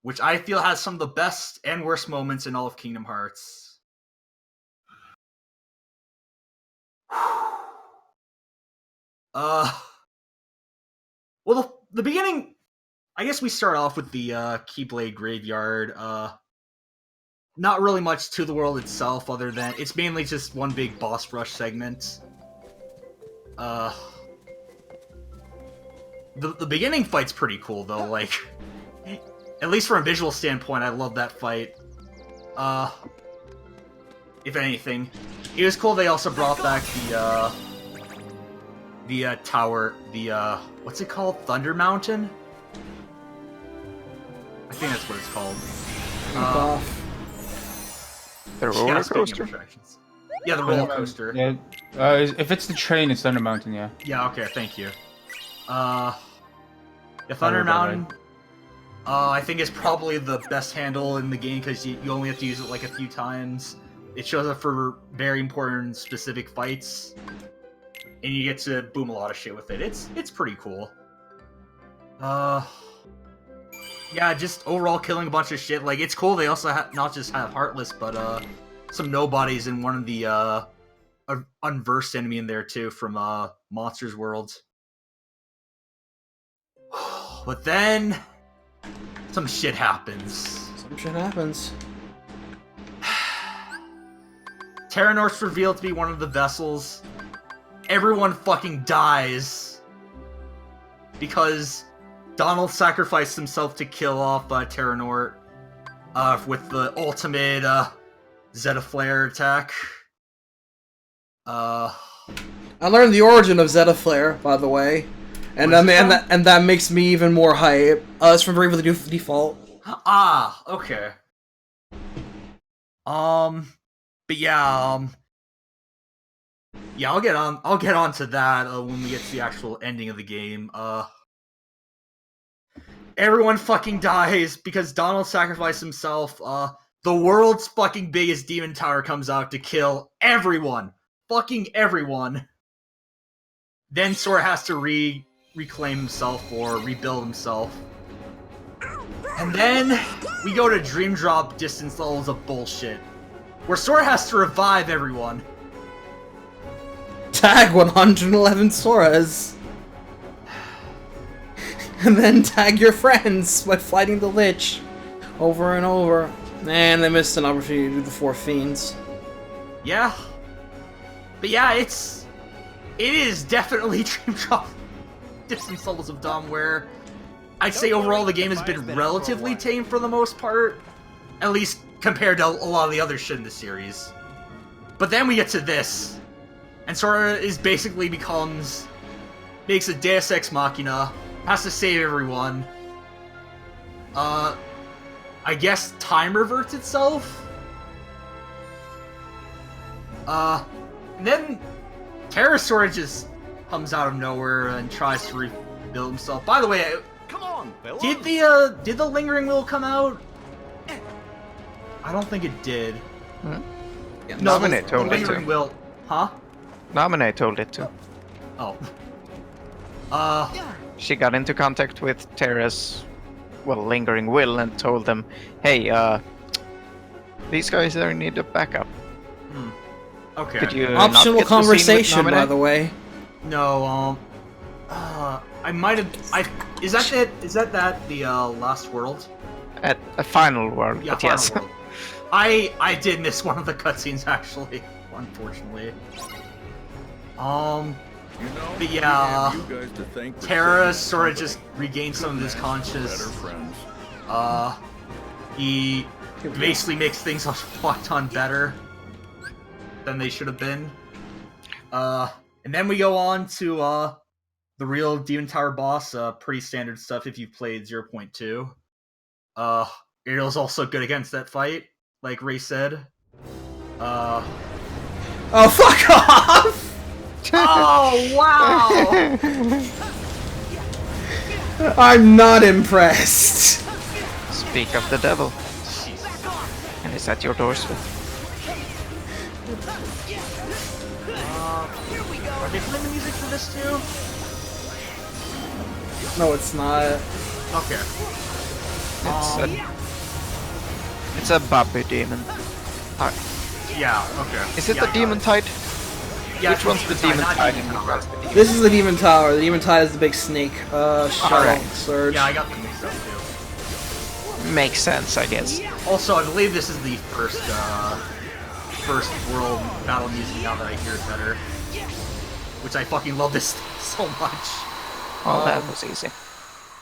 which I feel has some of the best and worst moments in all of Kingdom Hearts. Well, the beginning, I guess we start off with the Keyblade Graveyard. Not really much to the world itself, other than it's mainly just one big boss rush segment. The beginning fight's pretty cool, though, like, at least from a visual standpoint, I love that fight. If anything. It was cool they also brought back the tower, what's it called? Thunder Mountain? I think that's what it's called.
The roller coaster?
Yeah, the roller coaster.
Yeah, if it's the train, it's Thunder Mountain, yeah.
Yeah, okay, thank you. The Thunder Mountain, I think is probably the best handle in the game because you only have to use it like a few times. It shows up for very important specific fights, and you get to boom a lot of shit with it. It's pretty cool. Yeah, just overall killing a bunch of shit. Like, it's cool they also not just have Heartless, but some nobodies in one of the unversed enemy in there too from Monsters World. But then some shit happens.
Some shit happens.
Terranort's revealed to be one of the vessels. Everyone fucking dies because Donald sacrificed himself to kill off Terranort with the ultimate Zeta Flare attack. I
learned the origin of Zeta Flare, by the way, and that makes me even more hype. It's from Bravely Default.
Ah, okay. But yeah, I'll get on to that when we get to the actual ending of the game. Everyone fucking dies because Donald sacrificed himself. The world's fucking biggest demon tower comes out to kill everyone. Fucking everyone. Then Sora has to reclaim himself or rebuild himself. And then we go to Dream Drop distance levels of bullshit, where Sora has to revive everyone.
Tag 111 Soras. And then tag your friends by fighting the Lich over and over. And they missed an opportunity to do the 4 Fiends.
Yeah. But yeah, it is definitely Dream Drop distance levels of dumb, where I'd say overall the game has been relatively tame for the most part. At least compared to a lot of the other shit in the series. But then we get to this, and Sora makes a Deus Ex Machina, has to save everyone. I guess time reverts itself? And then Sora just comes out of nowhere and tries to rebuild himself. By the way,
Come on, Bill.
did the Lingering Will come out? I don't think it did.
Yeah, Nominate
the
told it
Lingering
to.
Will, huh?
Nominate told it to.
Oh.
She got into contact with Terra's, Lingering Will and told them, hey, these guys there need a backup.
Okay.
Could you
Optional
not get the scene with
conversation, by
Nominate?
the way.
No, I might have. Is that it? Is that the last world?
At a final world,
Yeah,
but
final
yes.
world. I did miss one of the cutscenes actually, unfortunately. But yeah, Terra sort of just regained some of his conscious. He basically makes things a ton better than they should have been. And then we go on to the real Demon Tower boss. Pretty standard stuff if you've played 0.2. Ariel's also good against that fight, like Ray said.
Oh, fuck off!
Oh, wow!
I'm not impressed.
Speak of the devil. And is at your doorstep.
Are they playing the music for this too?
No, it's not.
Okay.
It's a Babu demon.
Yeah, okay.
Is it
Yeah,
the demon tide?
Yeah,
Which one's the demon
not
tide?
Demon
And which
Tower.
one's the demon?
This is the Demon Tower. The Demon Tide is the big snake. Shell
Alright.
Surge.
Yeah, I got them mixed up too.
Makes sense, I guess.
Also, I believe this is the first world battle music now that I hear it better. Which I fucking love this so much.
Oh, that was easy.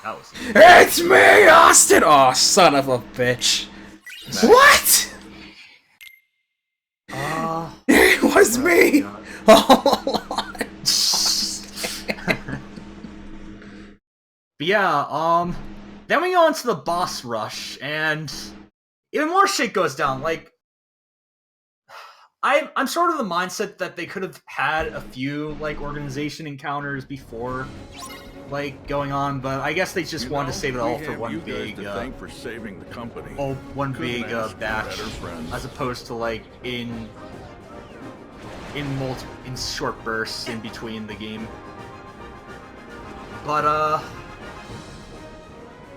That was
It's me, Austin! Oh, son of a bitch. What? It was me! All along.
But yeah, then we go on to the boss rush, and even more shit goes down. Like, I'm sort of the mindset that they could have had a few, like, organization encounters before, like, going on, but I guess they just wanted to save it all for one big,
for saving the company.
one big
Couldn't ask for
batch,
better friends.
as opposed to, like, in short bursts in between the game. But,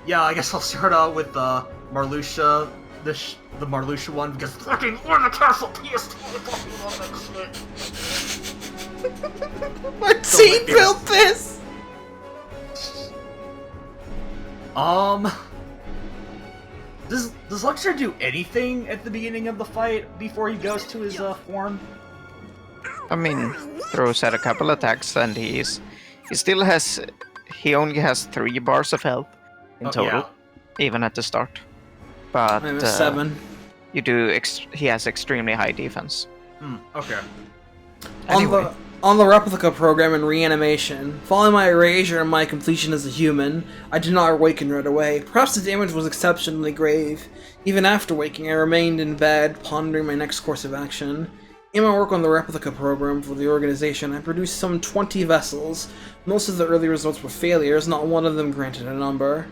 yeah, I guess I'll start out with Marluxia, the Marluxia one, because fucking we're the castle PS2. I fucking love that shit.
My team built this!
Does Luxor do anything at the beginning of the fight before he goes to his form?
I mean, throws out a couple attacks and he only has 3 bars of health in total,
Yeah.
even at the start. But
I have 7.
he has extremely high defense.
Okay.
Anyway.
On the replica program in reanimation, following my erasure and my completion as a human, I did not awaken right away. Perhaps the damage was exceptionally grave. Even after waking, I remained in bed, pondering my next course of action. In my work on the replica program for the organization, I produced some 20 vessels. Most of the early results were failures, not one of them granted a number.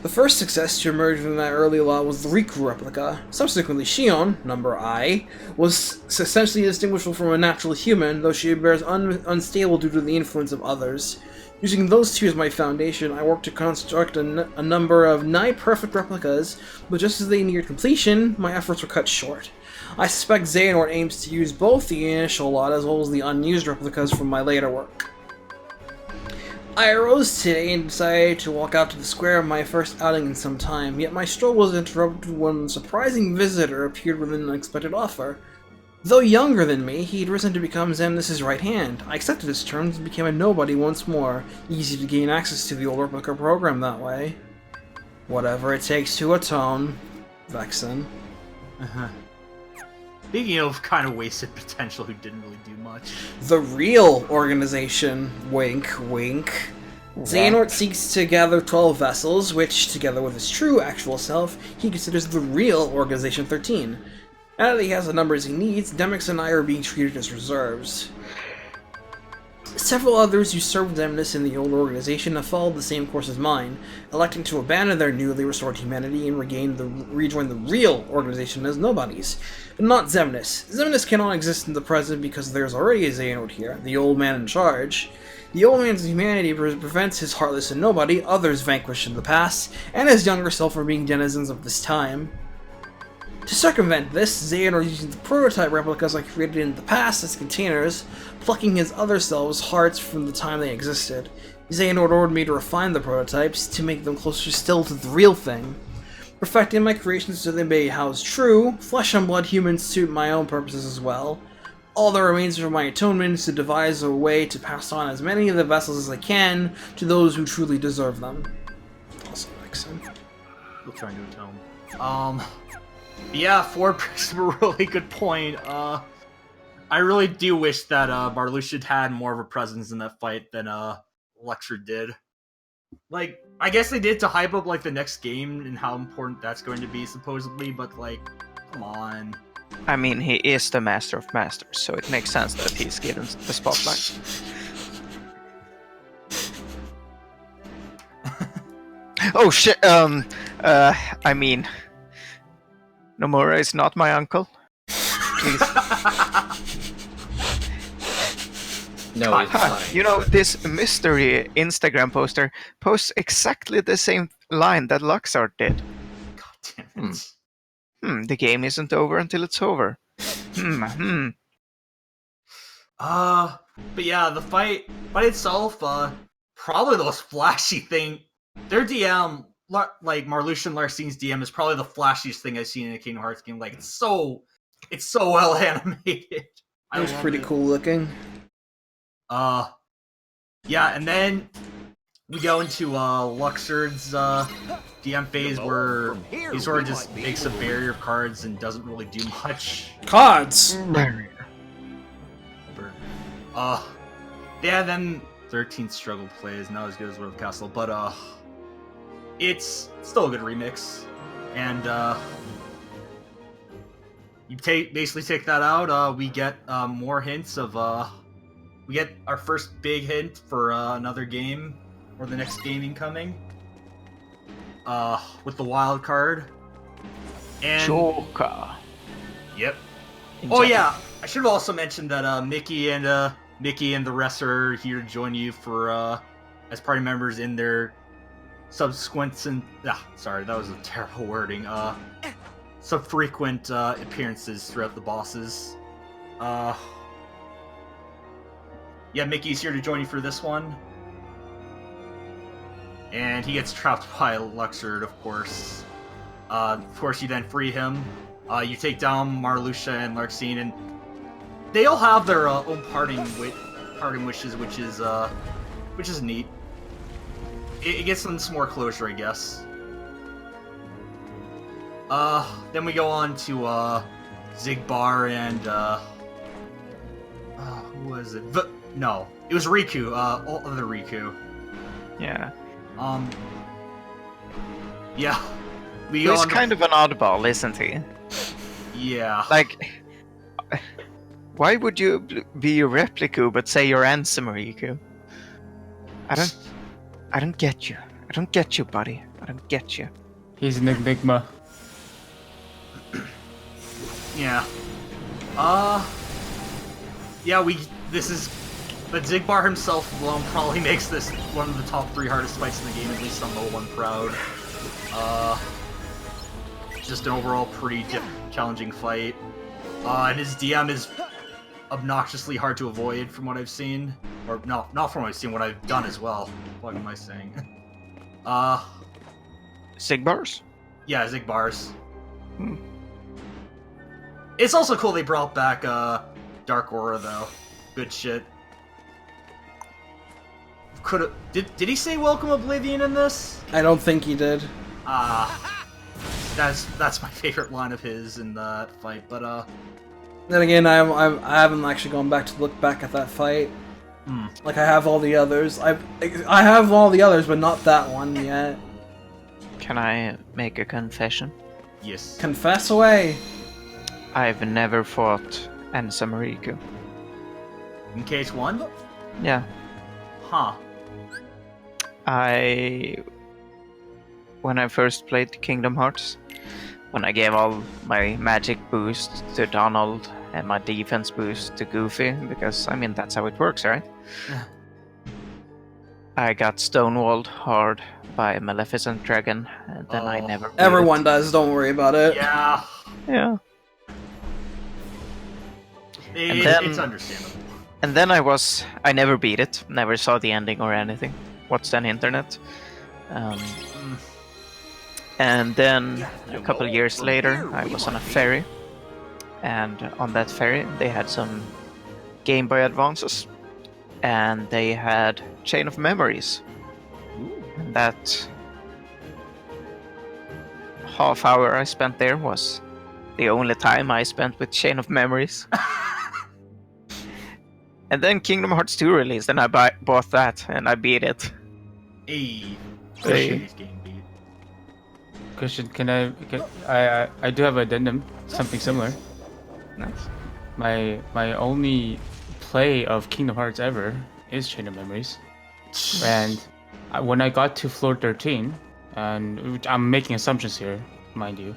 The first success to emerge from that early lot was the Riku replica. Subsequently, Shion, number I, was essentially distinguishable from a natural human, though she appears unstable due to the influence of others. Using those two as my foundation, I worked to construct a number of nigh-perfect replicas, but just as they neared completion, my efforts were cut short. I suspect Xehanort aims to use both the initial lot as well as the unused replicas from my later work. I arose today and decided to walk out to the square of my first outing in some time, yet my stroll was interrupted when a surprising visitor appeared with an unexpected offer. Though younger than me, he had risen to become Xemnas' right hand. I accepted his terms and became a nobody once more, easy to gain access to the old replica program that way. Whatever it takes to atone. Vexen.
Speaking of kind of wasted potential who didn't really do much.
The real organization. Wink, wink. Xehanort seeks to gather 12 vessels, which, together with his true actual self, he considers the real Organization 13. Now that he has the numbers he needs, Demix and I are being treated as reserves. Several others who served Xemnas in the old organization have followed the same course as mine, electing to abandon their newly restored humanity and rejoin the real organization as nobodies. But not Xemnas. Xemnas cannot exist in the present because there's already a Xehanort here, the old man in charge. The old man's humanity prevents his heartless and nobody, others vanquished in the past, and his younger self from being denizens of this time. To circumvent this, Xehanort using the prototype replicas I created in the past as containers, plucking his other selves' hearts from the time they existed. Xehanort ordered me to refine the prototypes, to make them closer still to the real thing. Perfecting my creations so they may house true, flesh and blood humans suit my own purposes as well. All that remains for my atonement is to devise a way to pass on as many of the vessels as I can to those who truly deserve them. Also likes him.
We'll try and atone. Yeah, Ford brings up a really good point. I really do wish that Marluxia had more of a presence in that fight than Luxor did. Like, I guess they did to hype up like the next game and how important that's going to be supposedly, but like, come on.
I mean, he is the master of masters, so it makes sense that he's given the spotlight. Oh shit, I mean, Nomura is not my uncle. Please.
No, he's not.
You know, this mystery Instagram poster posts exactly the same line that Luxor did.
God damn it.
The game isn't over until it's over.
But yeah, the fight itself, probably the most flashy thing. Their DM, like Marluxia and Larcine's DM, is probably the flashiest thing I've seen in a Kingdom Hearts game. Like, it's so well animated.
It was pretty cool looking.
Yeah, and then we go into Luxord's DM phase where he sort of just makes a barrier of cards and doesn't really do much.
Cards!
Yeah, then 13th struggle plays, not as good as World of Castle, but it's still a good remix. And you basically take that out, we get more hints of we get our first big hint for another game, or the next game incoming, with the wild card. And
Joker.
Yep. Oh yeah, I should have also mentioned that Mickey and the rest are here to join you for as party members in their subsequent sorry, that was a terrible wording. Subfrequent appearances throughout the bosses. Yeah, Mickey's here to join you for this one. And he gets trapped by Luxord, of course. Of course, you then free him. You take down Marluxia and Larcine, and they all have their own parting wishes, which is neat. It gets them some more closure, I guess. Then we go on to Xigbar and who was it? No, it was Riku. Other Riku.
Yeah.
Yeah.
He's kind of an oddball, isn't he?
Yeah.
Like, why would you be a Repliku but say you're Ansem Riku? I don't get you. I don't get you, buddy. I don't get you.
He's an enigma.
Yeah. Yeah, but Xigbar himself alone probably makes this one of the top 3 hardest fights in the game, at least on Level 1 Proud. Just an overall pretty challenging fight. And his DM is obnoxiously hard to avoid from what I've seen. Or, no, not from what I've seen, what I've done as well. What am I saying?
Xigbar's?
Yeah, Xigbar's. It's also cool they brought back, Dark Aura, though. Good shit. Did he say Welcome Oblivion in this?
I don't think he did.
That's my favorite line of his in that fight, but
Then again, I haven't actually gone back to look back at that fight. Like I have all the others. I have all the others, but not that one yet.
Can I make a confession?
Yes.
Confess away.
I've never fought Ansem Riku.
In case 1?
Yeah.
Huh.
When I first played Kingdom Hearts, when I gave all my magic boost to Donald and my defense boost to Goofy, because, I mean, that's how it works, right? I got stonewalled hard by a Maleficent Dragon, and then I never...
Everyone does, don't worry about it.
Yeah.
Yeah.
It's,
then-
it's understandable.
And then I never beat it, never saw the ending or anything. Watched on internet. And then a couple years later, I was on a ferry. And on that ferry, they had some Game Boy Advances. And they had Chain of Memories. And that half hour I spent there was the only time I spent with Chain of Memories. And then Kingdom Hearts 2 released, and I bought that, and I beat it.
Hey.
Hey.
This game beat.
Christian, I do have an addendum, something similar.
Nice.
My only play of Kingdom Hearts ever is Chain of Memories. And when I got to floor 13, and I'm making assumptions here, mind you,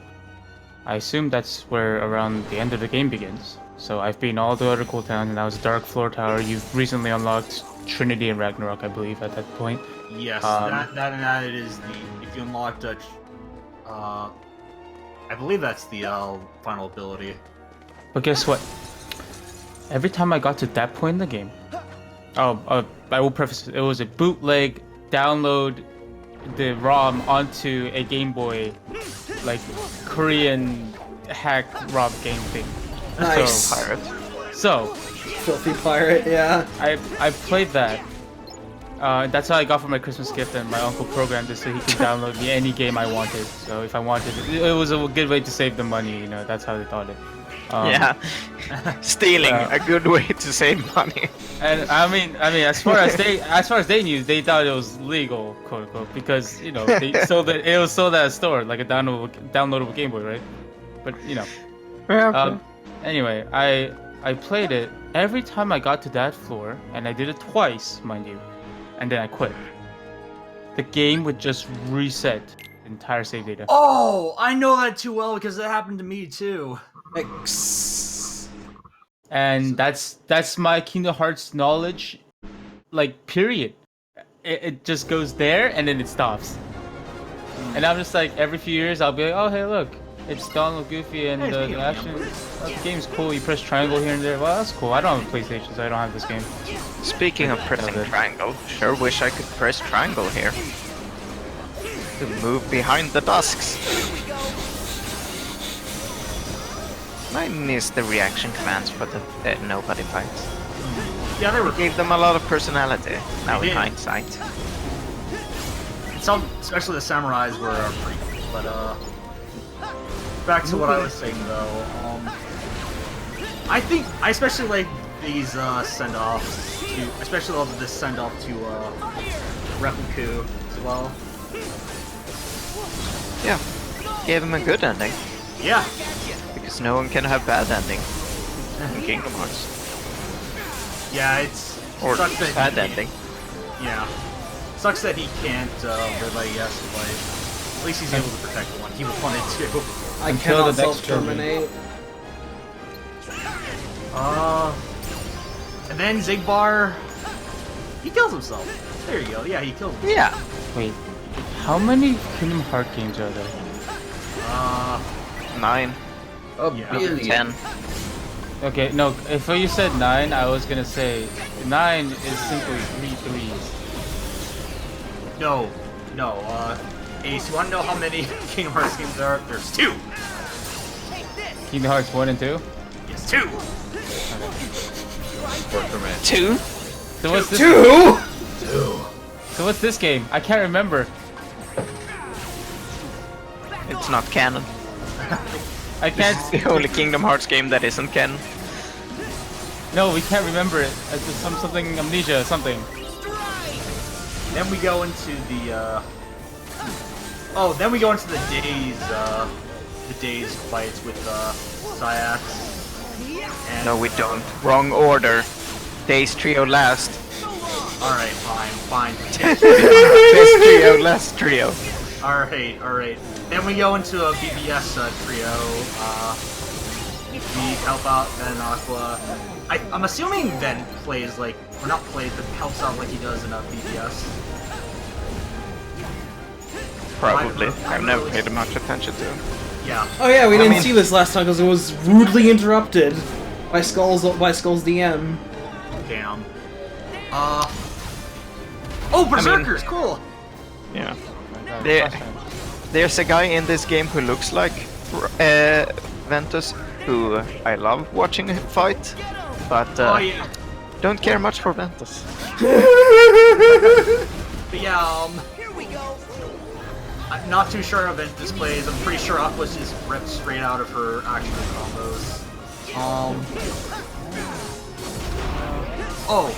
I assume that's where around the end of the game begins. So I've been all the other cool towns, and that was Dark Floor Tower. You've recently unlocked Trinity and Ragnarok, I believe, at that point.
Yes, that it is the if you unlock Dutch. I believe that's the final ability.
But guess what? Every time I got to that point in the game, I will preface it was a bootleg download the ROM onto a Game Boy, like Korean hack ROM game thing.
Nice.
So
Filthy pirate, yeah.
I played that. That's how I got for my Christmas gift, and my uncle programmed it so he could download me any game I wanted. So if I wanted it was a good way to save the money, you know, that's how they thought it.
Yeah. Stealing, a good way to save money.
And I mean, as far as they knew, they thought it was legal, quote unquote, because you know it was sold at a store, like a downloadable Game Boy, right? But you know.
Yeah.
Anyway, I played it every time I got to that floor, and I did it twice, mind you, and then I quit. The game would just reset the entire save data.
Oh, I know that too well because that happened to me too.
And that's my Kingdom Hearts knowledge, like, period. It just goes there and then it stops. And I'm just like, every few years I'll be like, oh hey look, it's Donald, Goofy, and the action. The game's cool. You press triangle here and there. Well, that's cool. I don't have a PlayStation, so I don't have this game.
Speaking of pressing triangle, sure wish I could press triangle here. To move behind the dusks. I miss the reaction commands for the nobody fights.
Yeah, they were.
Gave them a lot of personality. Now in
did.
hindsight.
Some, especially the samurais, were pretty cool. But back to what I was saying though. I think I especially like these send-offs to, especially all of this send-off to Repliku as well.
Yeah, gave him a good ending.
Yeah.
Because no one can have bad ending in Kingdom Hearts.
Yeah, it's
Or
sucks that
bad
he can't-
ending.
Yeah. Sucks that he can't relay yes, but at least he's able to protect one. He wanted to.
I
Until
cannot
the next
self-terminate.
And then Zigbar, he kills himself. There you go. Yeah, he kills himself.
Yeah.
Wait, how many Kingdom Hearts games are there?
9,
Yeah.
10.
Okay, no, if you said 9, I was gonna say 9 is simply 3 threes.
No. Ace, you wanna know how many Kingdom Hearts games there are? There's 2!
Kingdom Hearts 1 and 2?
Yes, 2!
Work for me.
2?
So what's this?
2?
So what's this game? I can't remember.
It's not canon.
I can't.
It's the only Kingdom Hearts game that isn't canon.
No, we can't remember it. It's something amnesia, something.
Then we go into the, then we go into the days fights with, Syax. And,
No, we don't. Wrong order. Days trio last.
Alright, fine.
Best trio, last trio.
Alright. Then we go into a BBS trio. We help out Ven and Aqua. I'm assuming Ven plays like, or not plays, but helps out like he does in BBS.
Probably. I've never paid much attention to him.
Yeah.
Oh yeah, we didn't see this last time because it was rudely interrupted by Skull's DM.
Damn. Oh, Berserkers! Cool!
Yeah.
Last
There,
time.
there's a guy in this game who looks like Ventus, who I love watching him fight, but
Oh, yeah.
don't care much for Ventus.
But yeah, I'm not too sure how Ventus plays. I'm pretty sure Aqua's just ripped straight out of her actual combos. Oh.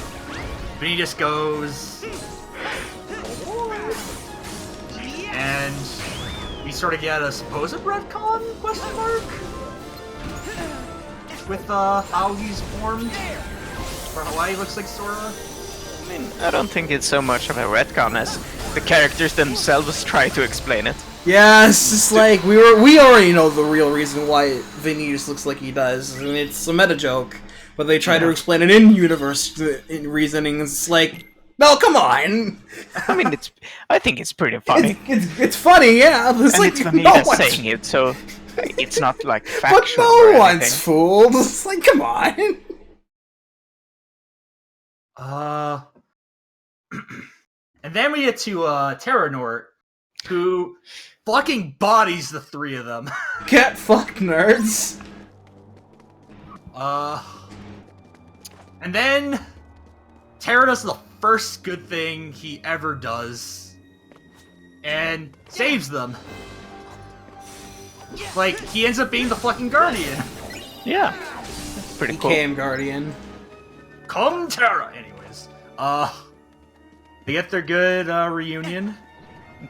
But he just goes... And we sort of get a supposed retcon, question mark? With how he's formed? Or why he looks like Sora?
I mean, I don't think it's so much of a retcon as the characters themselves try to explain it.
Yeah, it's just like we already know the real reason why Vinny just looks like he does, and it's a meta joke. But they try to explain it in-universe reasoning. It's like, no, come on.
I mean, I think it's pretty funny.
It's funny, yeah. It's
And
like
it's Vanita
no one's-
saying it, so it's not like
but
factual
no
or
one's
anything.
fooled. It's like, come on.
And then we get to Terranort, who fucking bodies the three of them.
Get fucked, nerds.
And then Terra does the first good thing he ever does, and saves them. Like, he ends up being the fucking Guardian.
Yeah, that's pretty cool.
Became Guardian.
Come Terra! Anyways, they get their good reunion.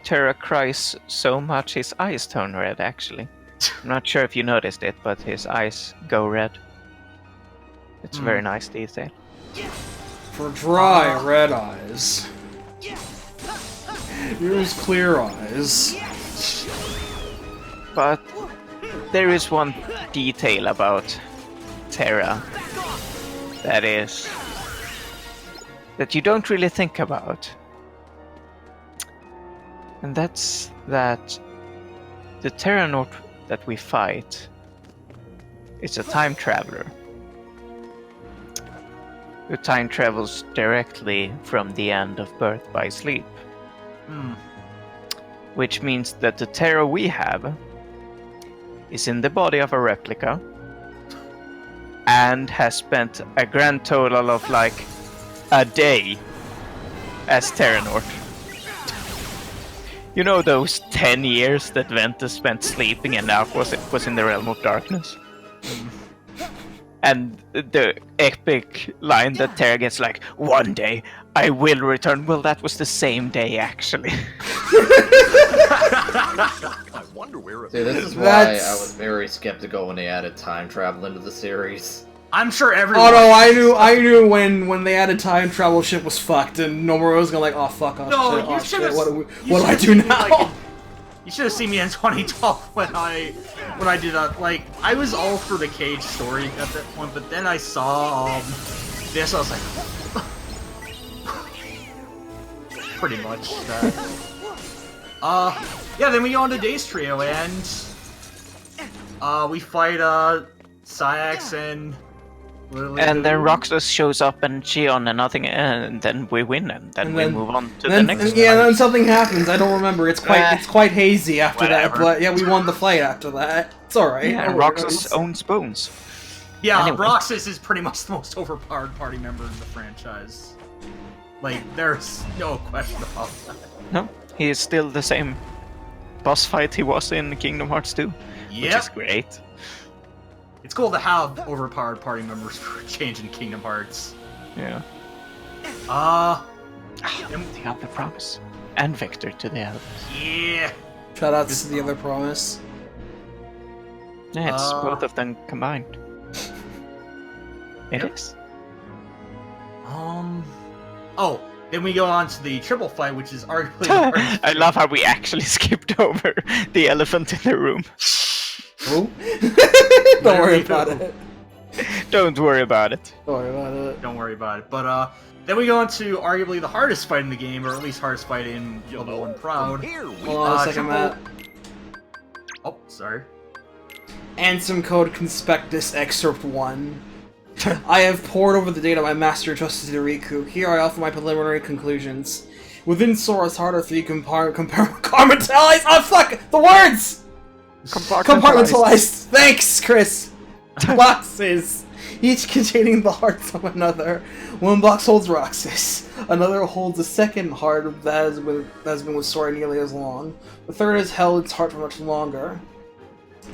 Terra cries so much his eyes turn red, actually. I'm not sure if you noticed it, but his eyes go red. It's a very nice detail.
For dry, red eyes. Here's clear eyes.
But there is one detail about Terra that you don't really think about. And that's that the Terranort that we fight is a time traveler who time travels directly from the end of Birth by Sleep. Which means that the Terra we have is in the body of a replica and has spent a grand total of like a day as Terranort. You know those 10 years that Ventus spent sleeping and now was in the realm of darkness? And the epic line that Terra gets like, one day I will return. Well, that was the same day, actually.
I wonder where it
See, this is why
That's-
I was very skeptical when they added time travel into the series.
I'm sure everyone.
Oh no, I knew when they added time travel, shit was fucked, and Nomura was gonna like, oh fuck, oh
No,
shit,
you
oh
should've-
shit,
you
what do I
should've
do
seen me,
now?
like, you should have seen me in 2012 when I did that. Like, I was all for the Cage story at that point, but then I saw this. I was like, pretty much that. Yeah. Then we go on to Days Trio, and we fight Syax and.
And then Roxas shows up and Xion and nothing, and then we win, and then we move on to the
then,
next
yeah,
one.
then something happens. I don't remember. It's quite hazy after
whatever.
that, but yeah, we won the fight after that. It's all right.
Yeah,
Don't
and
worry,
Roxas
guys.
owns Bones.
Yeah,
Anyway.
Roxas is pretty much the most overpowered party member in the franchise. Like, there's no question about that.
No, he is still the same boss fight he was in Kingdom Hearts 2, which is great.
It's cool to have overpowered party members for a change in Kingdom Hearts.
Yeah.
And-
The Other Promise. And Victor to the others.
yeah.
Shoutouts to the other promise.
Yeah, it's both of them combined. It is.
Oh, then we go on to the triple fight, which is arguably the hardest.
I love how we actually skipped over the elephant in the room.
Oh. Don't worry about it.
Don't worry about it.
Don't worry about it.
Don't worry about it. But then we go on to arguably the hardest fight in the game, or at least hardest fight in Level 1 Proud.
Here we
Hold on a second,
triple-
Matt.
Oh, sorry.
Ansem Code Conspectus Excerpt 1. I have pored over the data my master entrusted to Riku. Here I offer my preliminary conclusions. Within Sora's heart are three compartmentalized. Oh fuck! The words! Compartmentalized. Thanks, Chris. Boxes, each containing the hearts of another. One box holds Roxas. Another holds a second heart that has been with Sora nearly as long. The third has held its heart for much longer.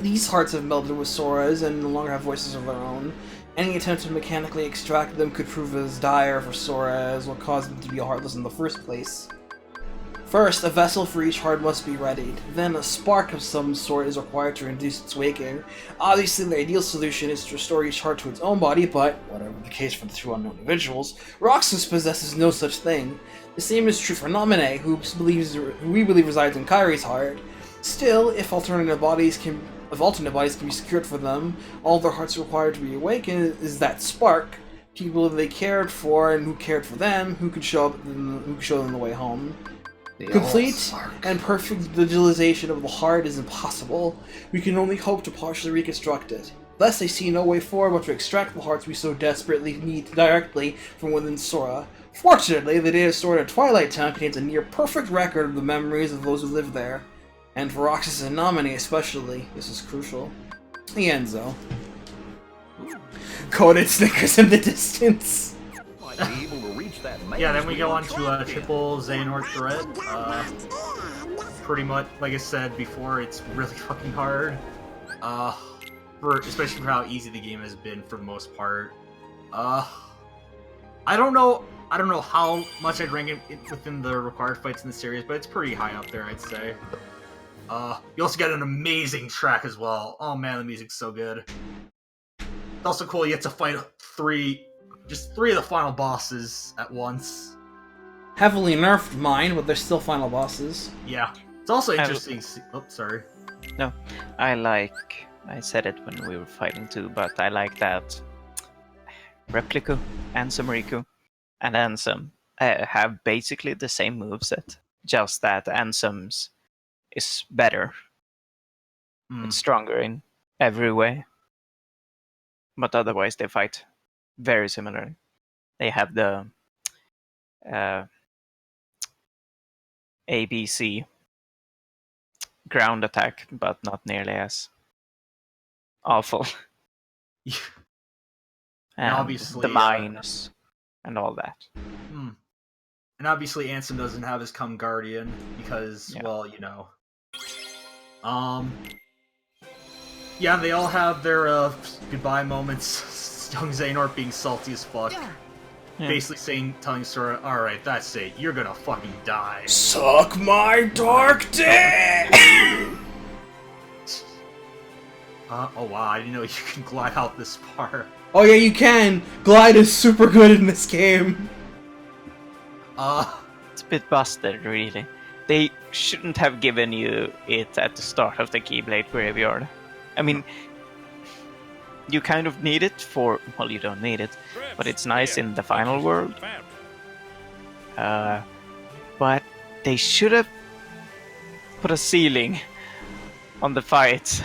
These hearts have melded with Sora's and no longer have voices of their own. Any attempt to mechanically extract them could prove as dire for Sora as what caused them to be heartless in the first place. First, a vessel for each heart must be readied. Then, a spark of some sort is required to induce its waking. Obviously, the ideal solution is to restore each heart to its own body, but, whatever the case for the two unknown individuals, Roxas possesses no such thing. The same is true for Namine, who we believe resides in Kairi's heart. Still, if alternate bodies can be secured for them, all their hearts required to be awakened is that spark. People they cared for and who cared for them, who could show them the way home. Complete and perfect digitalization of the heart is impossible. We can only hope to partially reconstruct it. Thus, I see no way forward but to extract the hearts we so desperately need directly from within Sora. Fortunately, the data stored at Twilight Town contains a near-perfect record of the memories of those who lived there. And for Roxas and Namine especially, this is crucial. The Enzo. Coded Snickers in the distance.
Yeah, then we go on to triple Xehanort thread. Pretty much, like I said before, it's really fucking hard. Especially for how easy the game has been for the most part. I don't know how much I'd rank it within the required fights in the series, but it's pretty high up there, I'd say. You also get an amazing track as well. Oh man, the music's so good. It's also cool you get to fight just three of the final bosses at once.
Heavily nerfed mine, but they're still final bosses.
Yeah. It's also interesting. Oh, sorry.
No, I said it when we were fighting too, but I like that Replica, Ansem Riku, and Ansem have basically the same moveset, just that Ansem's is better. It's stronger in every way. But otherwise they fight very similar. They have the ABC ground attack, but not nearly as awful. And
obviously
the mines and all that.
And obviously Ansem doesn't have his Come Guardian because, well, you know. Yeah, they all have their goodbye moments. Young Xehanort being salty as fuck. Yeah. Basically telling Sora, alright, that's it, you're gonna fucking die.
Suck my dark dick!
Oh wow, I didn't know you can glide out this far.
Oh yeah, you can! Glide is super good in this game.
It's a bit busted, really. They shouldn't have given you it at the start of the Keyblade Graveyard. I mean, you kind of need it for... Well, you don't need it, but it's nice in the final world. But they should have put a ceiling on the fights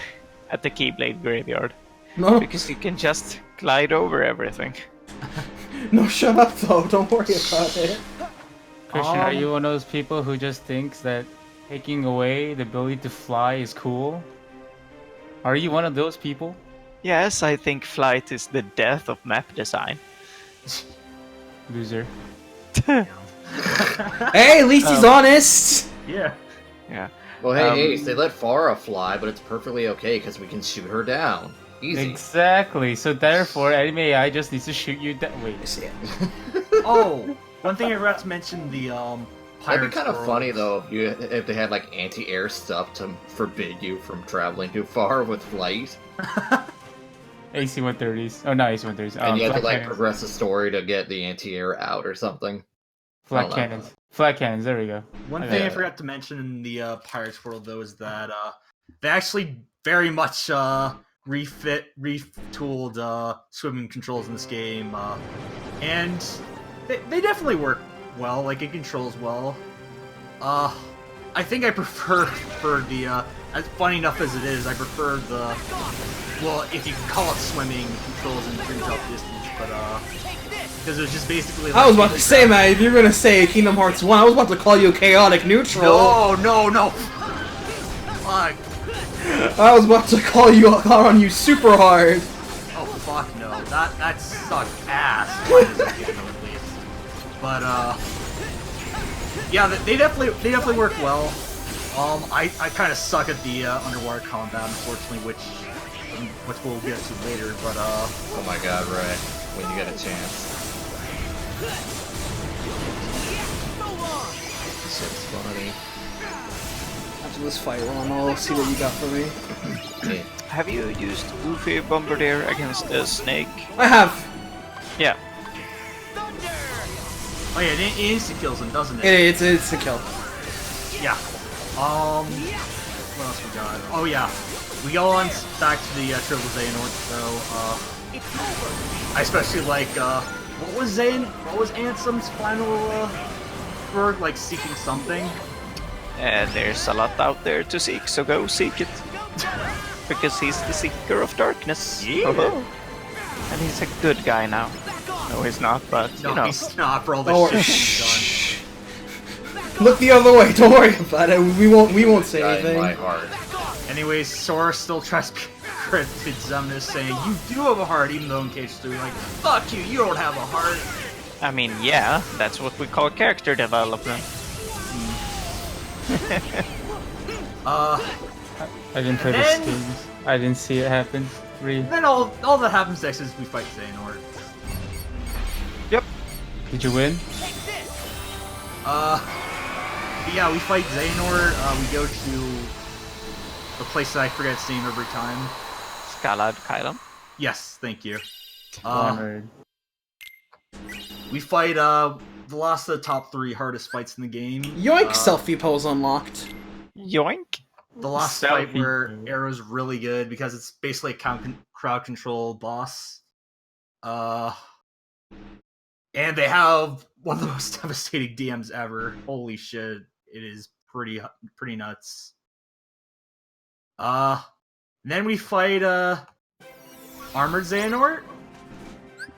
at the Keyblade Graveyard.
No.
Because you can just glide over everything.
No, shut up though, don't worry about it.
Christian, are you one of those people who just thinks that taking away the ability to fly is cool? Are you one of those people?
Yes, I think flight is the death of map design.
Loser.
Hey, at least he's honest!
Yeah.
Yeah.
Well, hey, Ace, they let Farah fly, but it's perfectly okay because we can shoot her down. Easy.
Exactly, so therefore, anime AI just needs to shoot you down. Wait.
Oh, one thing I forgot to mention, the
That'd be kind of funny though if they had like anti-air stuff to forbid you from traveling too far with flight.
AC-130s. Oh, not AC-130s.
And you have to like
cannons.
progress the story to get the anti-air out or something.
Flat cannons. Flat cannons, there we go.
One thing I forgot to mention in the Pirates world though is that they actually very much retooled swimming controls in this game, and they definitely work well, like it controls well. I think I prefer the as funny enough as it is, I prefer the, well, if you can call it swimming controls and dream drop distance, but because it was just basically. Like,
I was about to say, man, if you're gonna say Kingdom Hearts 1, I was about to call you chaotic neutral.
No. Fuck.
I was about to call on you super hard.
Oh fuck no, that sucked ass. At least. But yeah, they definitely work well. I kind of suck at the underwater combat, unfortunately, which we'll get to later. But
Oh my god, Ray, when you get a chance. Shit's funny.
After this fight, Ron, I'll see what you got for me.
Yeah.
Have you used Goofy Bombardier against the snake?
I have.
Yeah.
oh yeah, it insta kills him, doesn't it?
It's a kill.
Yeah. What else we got? Oh yeah, we go on back to the Triple Xehanort. So I especially like what was Ansem's final word, like seeking something?
There's a lot out there to seek, so go seek it. Because he's the seeker of darkness.
Yeah.
Oh. And he's a good guy now. No, he's not, but
No,
you know.
he's not for all the
Oh,
shit he's
Look the other way. Don't worry about it. We won't say
Die in
anything.
my heart.
done. Anyways, Sora still tries to credit Zemnis, saying you do have a heart, even though in KH3, like, fuck you, you don't have a heart.
I mean, yeah, that's what we call character development.
I didn't play
And
this game. I didn't see it happen. Really.
Then all that happens next is we fight Xehanort.
Yep.
Did you win?
Yeah, we fight Xehanort, we go to the place that I forget its name every time.
Skalad Kylum.
Yes, thank you.
Honored.
We fight the last of the top 3 hardest fights in the game.
Yoink! Selfie pose unlocked.
Yoink.
The last fight where Arrow's really good because it's basically a crowd control boss. And they have one of the most devastating DMs ever. Holy shit. It is pretty nuts. Then we fight Armored Xehanort.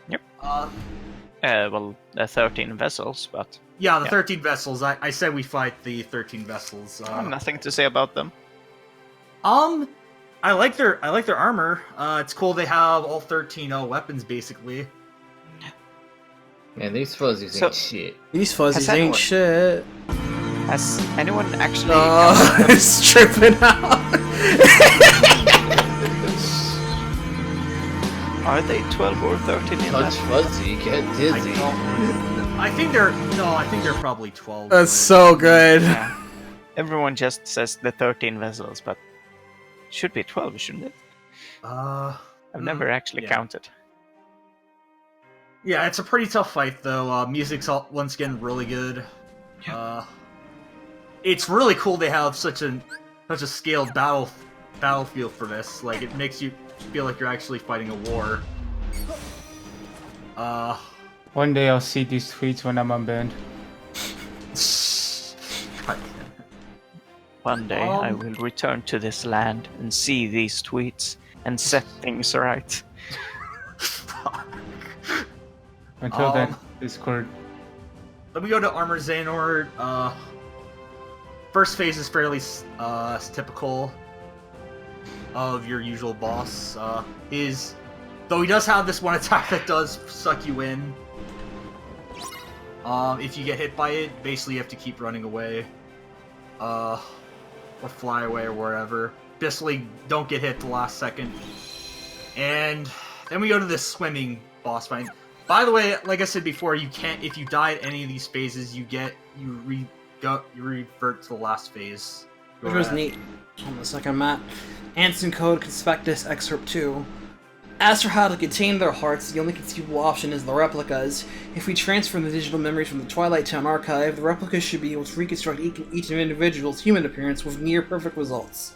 Yep. Well, the 13 vessels, but
Yeah, the
Yeah.
13 vessels. I said we fight the 13 vessels.
nothing to say about them.
I like their armor. It's cool they have all 13 weapons basically.
Man, these fuzzies
So-
ain't shit.
These fuzzies
Has
ain't
anyone-
shit.
Has anyone actually
Oh,
counted them?
it's tripping out.
Are they 12 or 13 in
Touch
that?
fuzzy, get dizzy.
I think they're probably 12.
That's so good.
Yeah. Everyone just says the 13 vessels, but it should be 12, shouldn't it? I've never actually
yeah.
counted.
Yeah, it's a pretty tough fight though. Music's once again really good. It's really cool they have such a scaled battlefield for this. Like it makes you feel like you're actually fighting a war.
One day I'll see these tweets when I'm unbanned.
One day I will return to this land and see these tweets and set things right.
Until then, Discord.
Then we go to Armored Xehanort. First phase is fairly typical of your usual boss. Though he does have this one attack that does suck you in. If you get hit by it, basically you have to keep running away. Or fly away or wherever. Basically, don't get hit the last second. And then we go to this swimming boss fight. By the way, like I said before, you can't. If you die at any of these phases, you revert to the last phase.
Which was neat. Hold on a second, Matt. Ansem Code Conspectus Excerpt 2. As for how to contain their hearts, the only conceivable option is the replicas. If we transfer the digital memories from the Twilight Town archive, the replicas should be able to reconstruct each individual's human appearance with near-perfect results.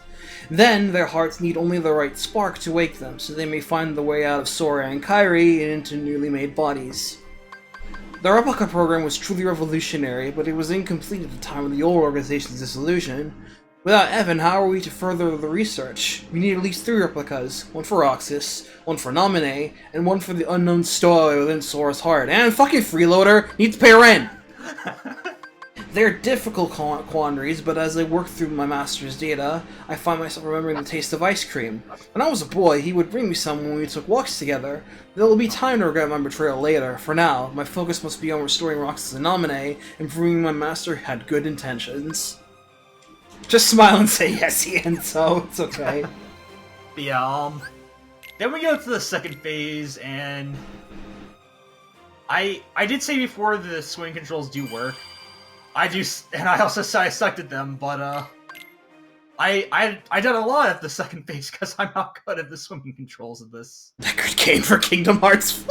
Then, their hearts need only the right spark to wake them, so they may find the way out of Sora and Kairi and into newly made bodies. The replica program was truly revolutionary, but it was incomplete at the time of the old organization's dissolution. Without Evan, how are we to further the research? We need at least 3 replicas. One for Roxas, one for Nominee, and one for the unknown stowaway within Sora's heart. And fucking freeloader needs to pay rent! They're difficult quandaries, but as I work through my master's data, I find myself remembering the taste of ice cream. When I was a boy, he would bring me some when we took walks together. There will be time to regret my betrayal later. For now, my focus must be on restoring Roxas and Nominee, and proving my master had good intentions. Just smile and say yes, Ian, so it's okay.
But yeah, then we go to the second phase, and I did say before the swing controls do work. I also said I sucked at them, but I did a lot at the second phase because I'm not good at the swimming controls of this.
A good game for Kingdom Hearts.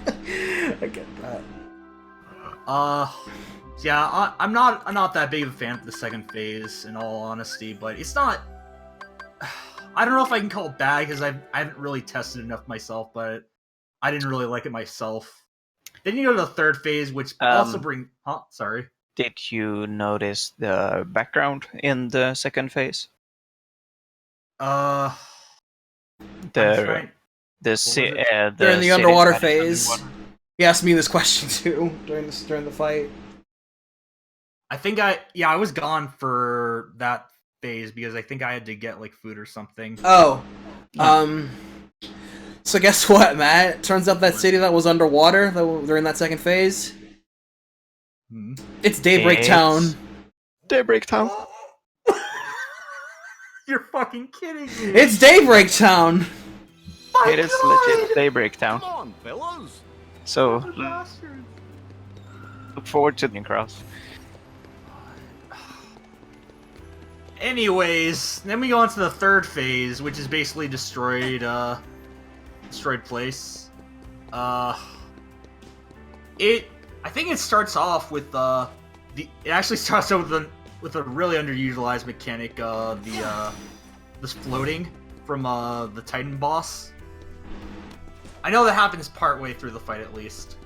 I get that.
Yeah, I'm not that big of a fan of the second phase, in all honesty, but it's not. I don't know if I can call it bad because I haven't really tested enough myself, but I didn't really like it myself. Then you go to the third phase, which also brings. Huh? Sorry.
Did you notice the background in the second phase?
They're
They're
in the underwater phase. He asked me this question too during the fight.
I think I was gone for that phase because I think I had to get like food or something.
Oh, so guess what, Matt? Turns out that city that was underwater during that second phase, it's Daybreak Town.
Daybreak Town.
You're fucking kidding me.
It's Daybreak Town.
It is legit Daybreak Town.
Come on, fellas.
So look forward to the cross.
Anyways, then we go on to the third phase, which is basically destroyed place. I think it starts off with it actually starts out with a really underutilized mechanic, this floating from the Titan boss. I know that happens partway through the fight at least,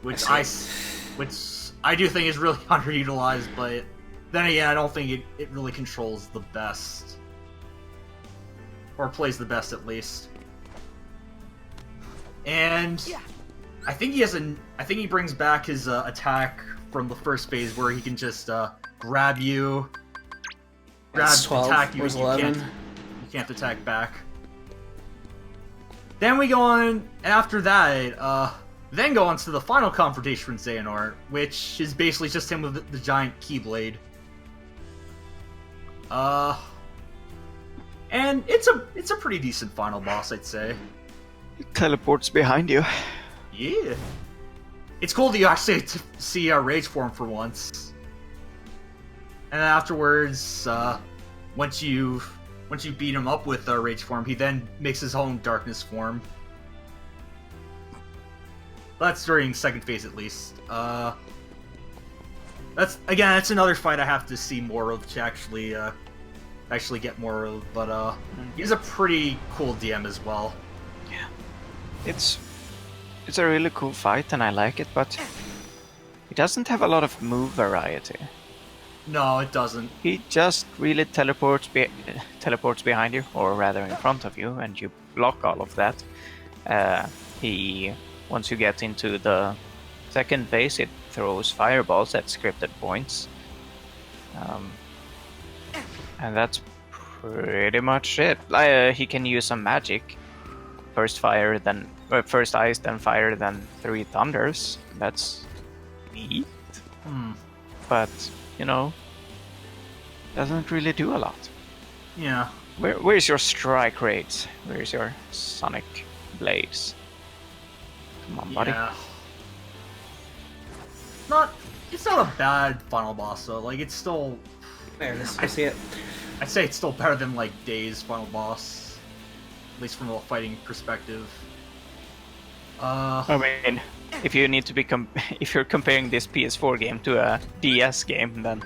which I do think is really underutilized, but then again, I don't think it really controls the best. Or plays the best, at least. And I think he brings back his attack from the first phase where he can just grab you, attack you, and you can't attack back. Then we go on, after that, then go on to the final confrontation with Xehanort, which is basically just him with the giant Keyblade. And it's a pretty decent final boss, I'd say.
It teleports behind you.
Yeah. It's cool that you actually see a Rage form for once. And afterwards, once you beat him up with a Rage form, he then makes his own Darkness form. That's during second phase, at least. That's another fight I have to see more of to actually get more of, but he's a pretty cool DM as well.
Yeah. It's a really cool fight and I like it, but it doesn't have a lot of move variety.
No, it doesn't.
He just really teleports behind you, or rather in front of you, and you block all of that. Once you get into the second phase, it throws fireballs at scripted points. And that's pretty much it. He can use some magic. First ice, then fire, then 3 thunders. That's neat. But, doesn't really do a lot.
Yeah.
Where's your strike rate? Where's your sonic blades? Come on, buddy.
Yeah. It's not a bad final boss though. Like it's still.
There it is. I see it.
I'd say it's still better than like Day's final boss, at least from a fighting perspective.
I mean, if you need to be if you're comparing this PS4 game to a DS game, then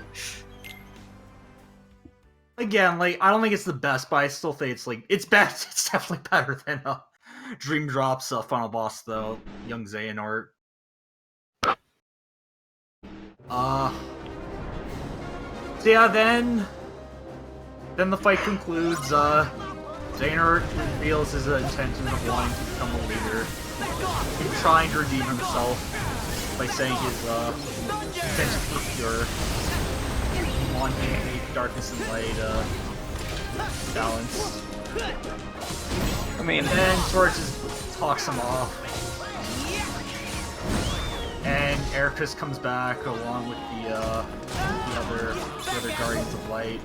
again, like I don't think it's the best, but I still think it's like it's best. It's definitely better Dream drops final boss though, young Xehanort. So yeah, then the fight concludes. Xehanort reveals his intention of wanting to become a leader. He's trying to redeem himself by saying his intentions were pure. Wanting to make darkness and light balance.
I mean,
And then Sora just talks him off. And Ericus comes back along with the other Guardians of Light.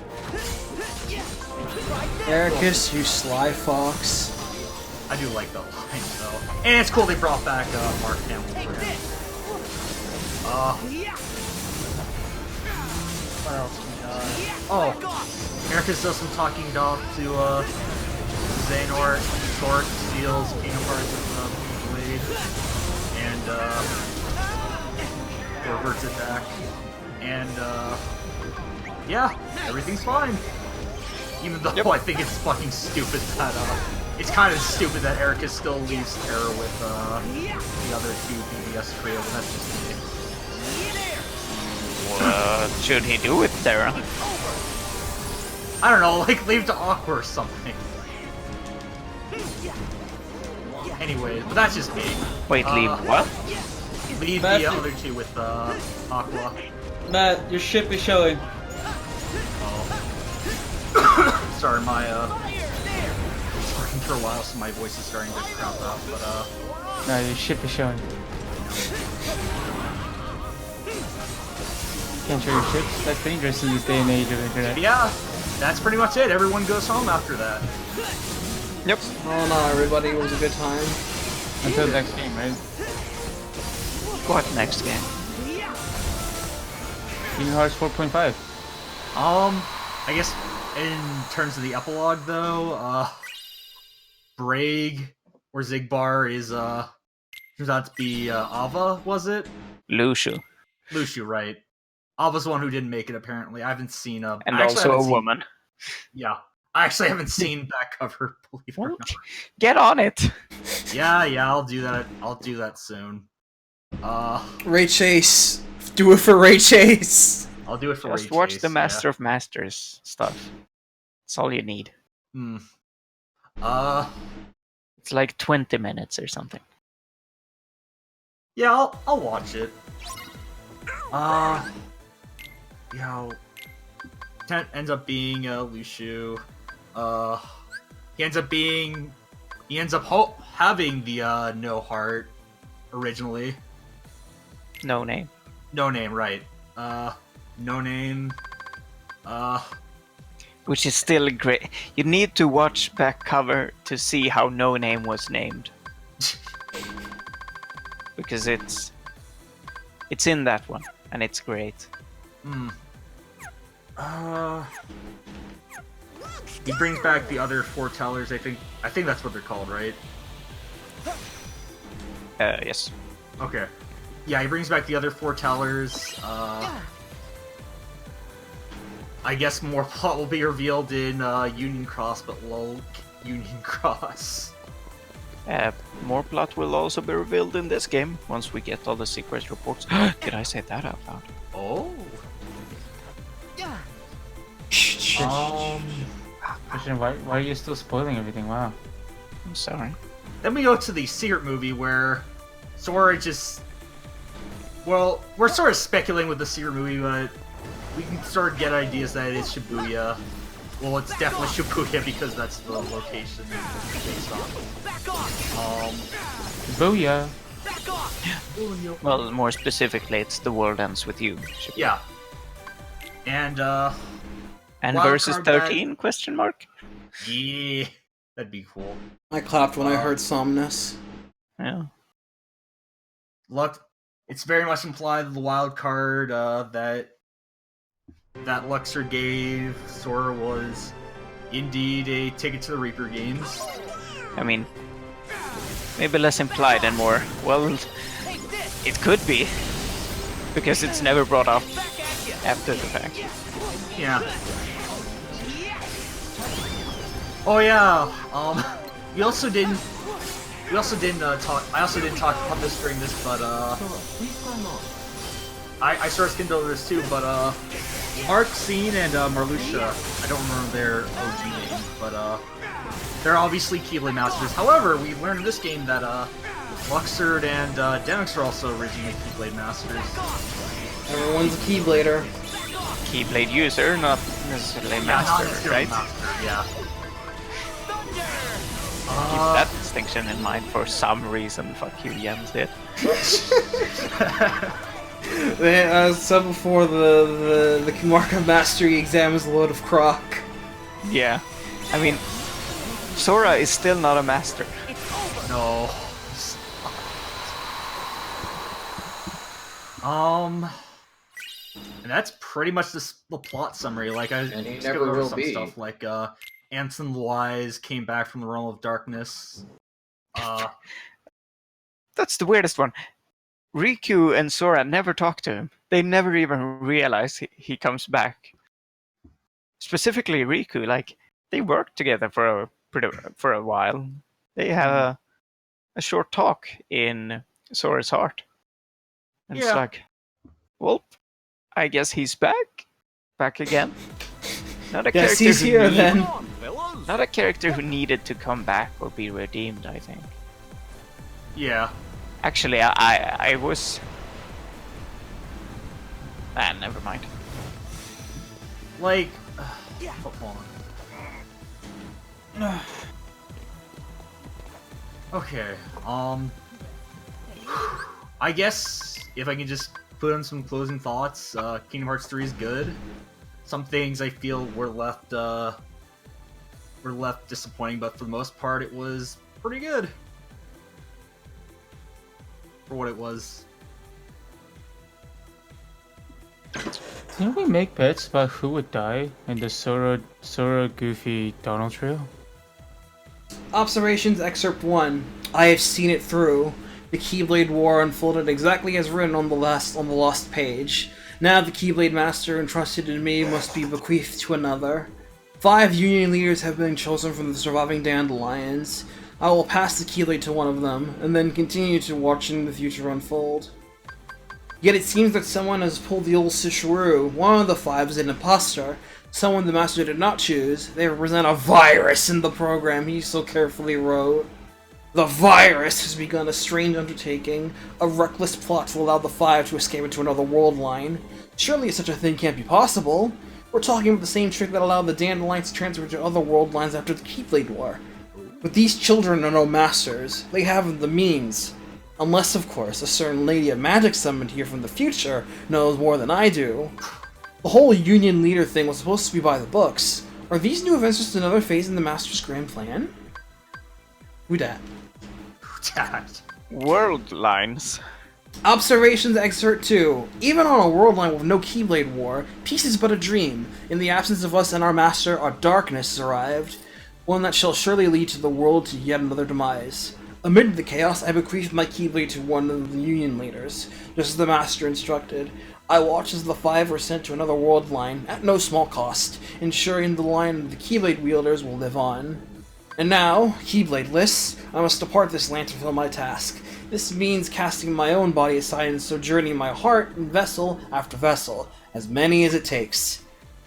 Ericus, you sly fox.
I do like that line though. And it's cool they brought back Mark Hamill for him. What else we got? Oh, Ericus does some talking dog to Xehanort. Torque steals Kingdom Hearts with Blade. And reverts it back. And yeah, everything's fine. Even though I think it's fucking stupid that it's kind of stupid that Ericus still leaves Terra with the other two BBS trio, but that's just me.
what should he do with Terra?
I don't know, like leave to Aqua or something. Anyways, but that's just me.
Wait, leave what?
Leave the other two with Aqua.
Matt, your ship is showing.
Sorry, my it's working for a while, so my voice is starting to crop out. But
No, your ship is showing. Can't show your ships? That's dangerous in this day and age of internet.
yeah, that's pretty much it. Everyone goes home after that.
Yep.
Oh no, everybody, it was a good time.
Until the next game, right?
What next game?
Kingdom Hearts 4.5.
I guess in terms of the epilogue, though, Braig or Zigbar is turns out to be Ava, was it?
Lucio.
Lucio, right? Ava's the one who didn't make it, apparently. I haven't seen
And also a woman.
Yeah, I actually haven't seen that cover. Believe it or not.
Get on it!
Yeah, I'll do that. I'll do that soon.
Ray Chase. Do it for Ray Chase.
I'll do it for
Just
Ray
watch
Chase,
the Master of Masters stuff. That's all you need.
Hmm.
It's like 20 minutes or something.
Yeah, I'll watch it. Yeah. Tent ends up being Lucio. He ends up having the no heart originally.
No name.
No name, right? No name.
Which is still great. You need to watch back cover to see how No Name was named. Because it's in that one, and it's great.
Hmm. He brings back the other foretellers. I think that's what they're called, right?
Yes.
Okay. Yeah, he brings back the other foretellers. I guess more plot will be revealed in Union Cross, but lol, Union Cross.
More plot will also be revealed in this game once we get all the secret reports. Did I say that out loud?
Oh.
Christian, why are you still spoiling everything? Wow.
I'm sorry.
Then we go to the secret movie where Sora just... Well, we're sort of speculating with the secret movie, but we can sort of get ideas that it is Shibuya. Well, it's definitely Shibuya because that's the location it's based on.
Booyah!
Well, more specifically, it's The World Ends With You.
Yeah. And
And
Wild
versus
card
13? Question mark?
yeah, that'd be cool.
I clapped when I heard Somnus.
Yeah.
Look, it's very much implied that the wild card that Luxor gave Sora was indeed a ticket to the Reaper games.
I mean, maybe less implied and more, well, it could be. Because it's never brought up after the fact.
Yeah. Oh yeah, we also didn't we also didn't talk. I also didn't talk about this during this, but I sort of skimmed over this too. But Mark, Scene, and Marluxia. I don't remember their OG names, but they're obviously Keyblade Masters. However, we learned in this game that Luxord and Demix are also originally Keyblade Masters.
Everyone's a Keyblader.
Keyblade user, not necessarily
Yeah,
master,
not necessarily
right?
Master, yeah.
Keep that distinction in mind for some reason. Fuck you, Jens. It.
As I said before, the mark of mastery exam is a load of crock.
Yeah, I mean, Sora is still not a master.
No. And that's pretty much the plot summary. Like I
And he
skipped
never
over
will
some
be.
stuff. Like Anson the Wise came back from the realm of darkness.
That's the weirdest one. Riku and Sora never talk to him. They never even realize he comes back. Specifically Riku, like they worked together for a while. They have a short talk in Sora's heart. And it's
Yeah.
like, well, I guess he's back again. Not a
Guess
character
he's
who
here
need-
then.
Come on, fellas.
Not a character who needed to come back or be redeemed, I think.
Yeah.
Actually, I was... never mind.
Like hold on. Okay. I guess if I can just put in some closing thoughts, Kingdom Hearts 3 is good. Some things I feel were left disappointing, but for the most part, it was pretty good for what it was.
Didn't we make bets about who would die in the Sora, Goofy, Donald trio?
Observations Excerpt 1. I have seen it through. The Keyblade War unfolded exactly as written on the lost page. Now the Keyblade Master entrusted in me must be bequeathed to another. 5 Union leaders have been chosen from the surviving Dandelions. I will pass the Keyblade to one of them, and then continue to watching the future unfold. Yet it seems that someone has pulled the old switcheroo. One of the 5 is an imposter, someone the Master did not choose. They represent a virus in the program he so carefully wrote. The virus has begun a strange undertaking, a reckless plot to allow the 5 to escape into another world line. Surely such a thing can't be possible. We're talking about the same trick that allowed the Dandelions to transfer to other world lines after the Keyblade War. But these children are no masters. They haven't the means. Unless, of course, a certain Lady of Magic summoned here from the future knows more than I do. The whole Union leader thing was supposed to be by the books. Are these new events just another phase in the Master's grand plan? Who dat?
World lines.
Observations Excerpt 2. Even on a world line with no Keyblade War, peace is but a dream. In the absence of us and our master, our darkness has arrived. One that shall surely lead to the world to yet another demise. Amid the chaos, I bequeathed my Keyblade to one of the Union leaders, just as the master instructed. I watched as the 5 were sent to another world line, at no small cost, ensuring the line of the Keyblade wielders will live on. And now, Keybladeless, I must depart this land to fulfill my task. This means casting my own body aside and sojourning my heart in vessel after vessel, as many as it takes.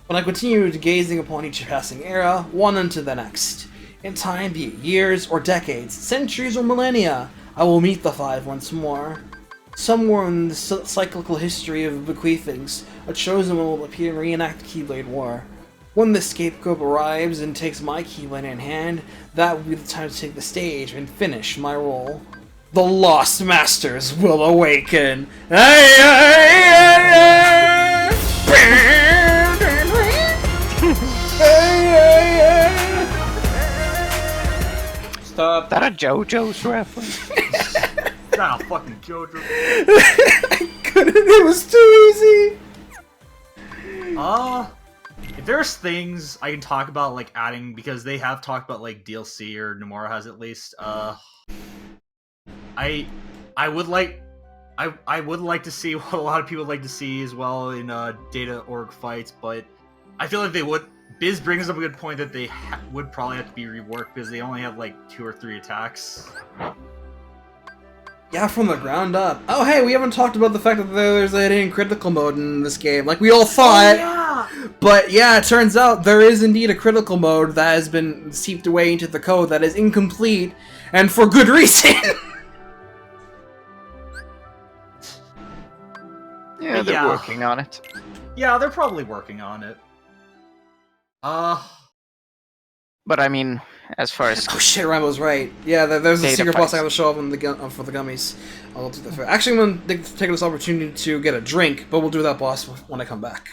But I continue gazing upon each passing era, one unto the next. In time, be it years or decades, centuries or millennia, I will meet the 5 once more. Somewhere in the cyclical history of bequeathings, a chosen one will appear and reenact the Keyblade War. When the scapegoat arrives and takes my Keyblade in hand, that will be the time to take the stage and finish my role. The Lost Masters will awaken!
Stop.
That a JoJo's reference?
Not a fucking JoJo.
I couldn't, it was too easy!
If there's things I can talk about, like adding, because they have talked about like DLC, or Nomura has at least. I would like to see what a lot of people would like to see as well in data org fights, but I feel like they would. Biz brings up a good point that they would probably have to be reworked because they only have like 2 or 3 attacks.
Yeah, from the ground up. Oh, hey, we haven't talked about the fact that there's a hidden critical mode in this game, like we all thought.
Yeah.
But yeah, it turns out there is indeed a critical mode that has been seeped away into the code that is incomplete, and for good reason.
Yeah, they're
Yeah.
working on it.
Yeah, they're probably working on it.
But I mean, as far as
Oh shit, Rambo's right. Yeah, there's a
Data
secret boss I
fights.
have to show up on the for the gummies. I'll do that. Actually, I'm gonna take this opportunity to get a drink, but we'll do that boss when I come back.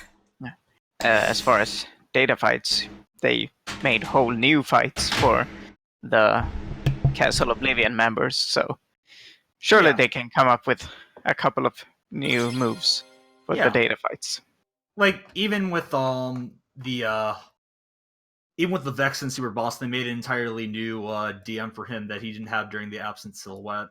as far as data fights, they made whole new fights for the Castle Oblivion members, so surely
Yeah.
they can come up with a couple of new moves for
Yeah.
the data fights.
Like even with even with the Vex and Super Boss, they made an entirely new DM for him that he didn't have during the Absent Silhouette.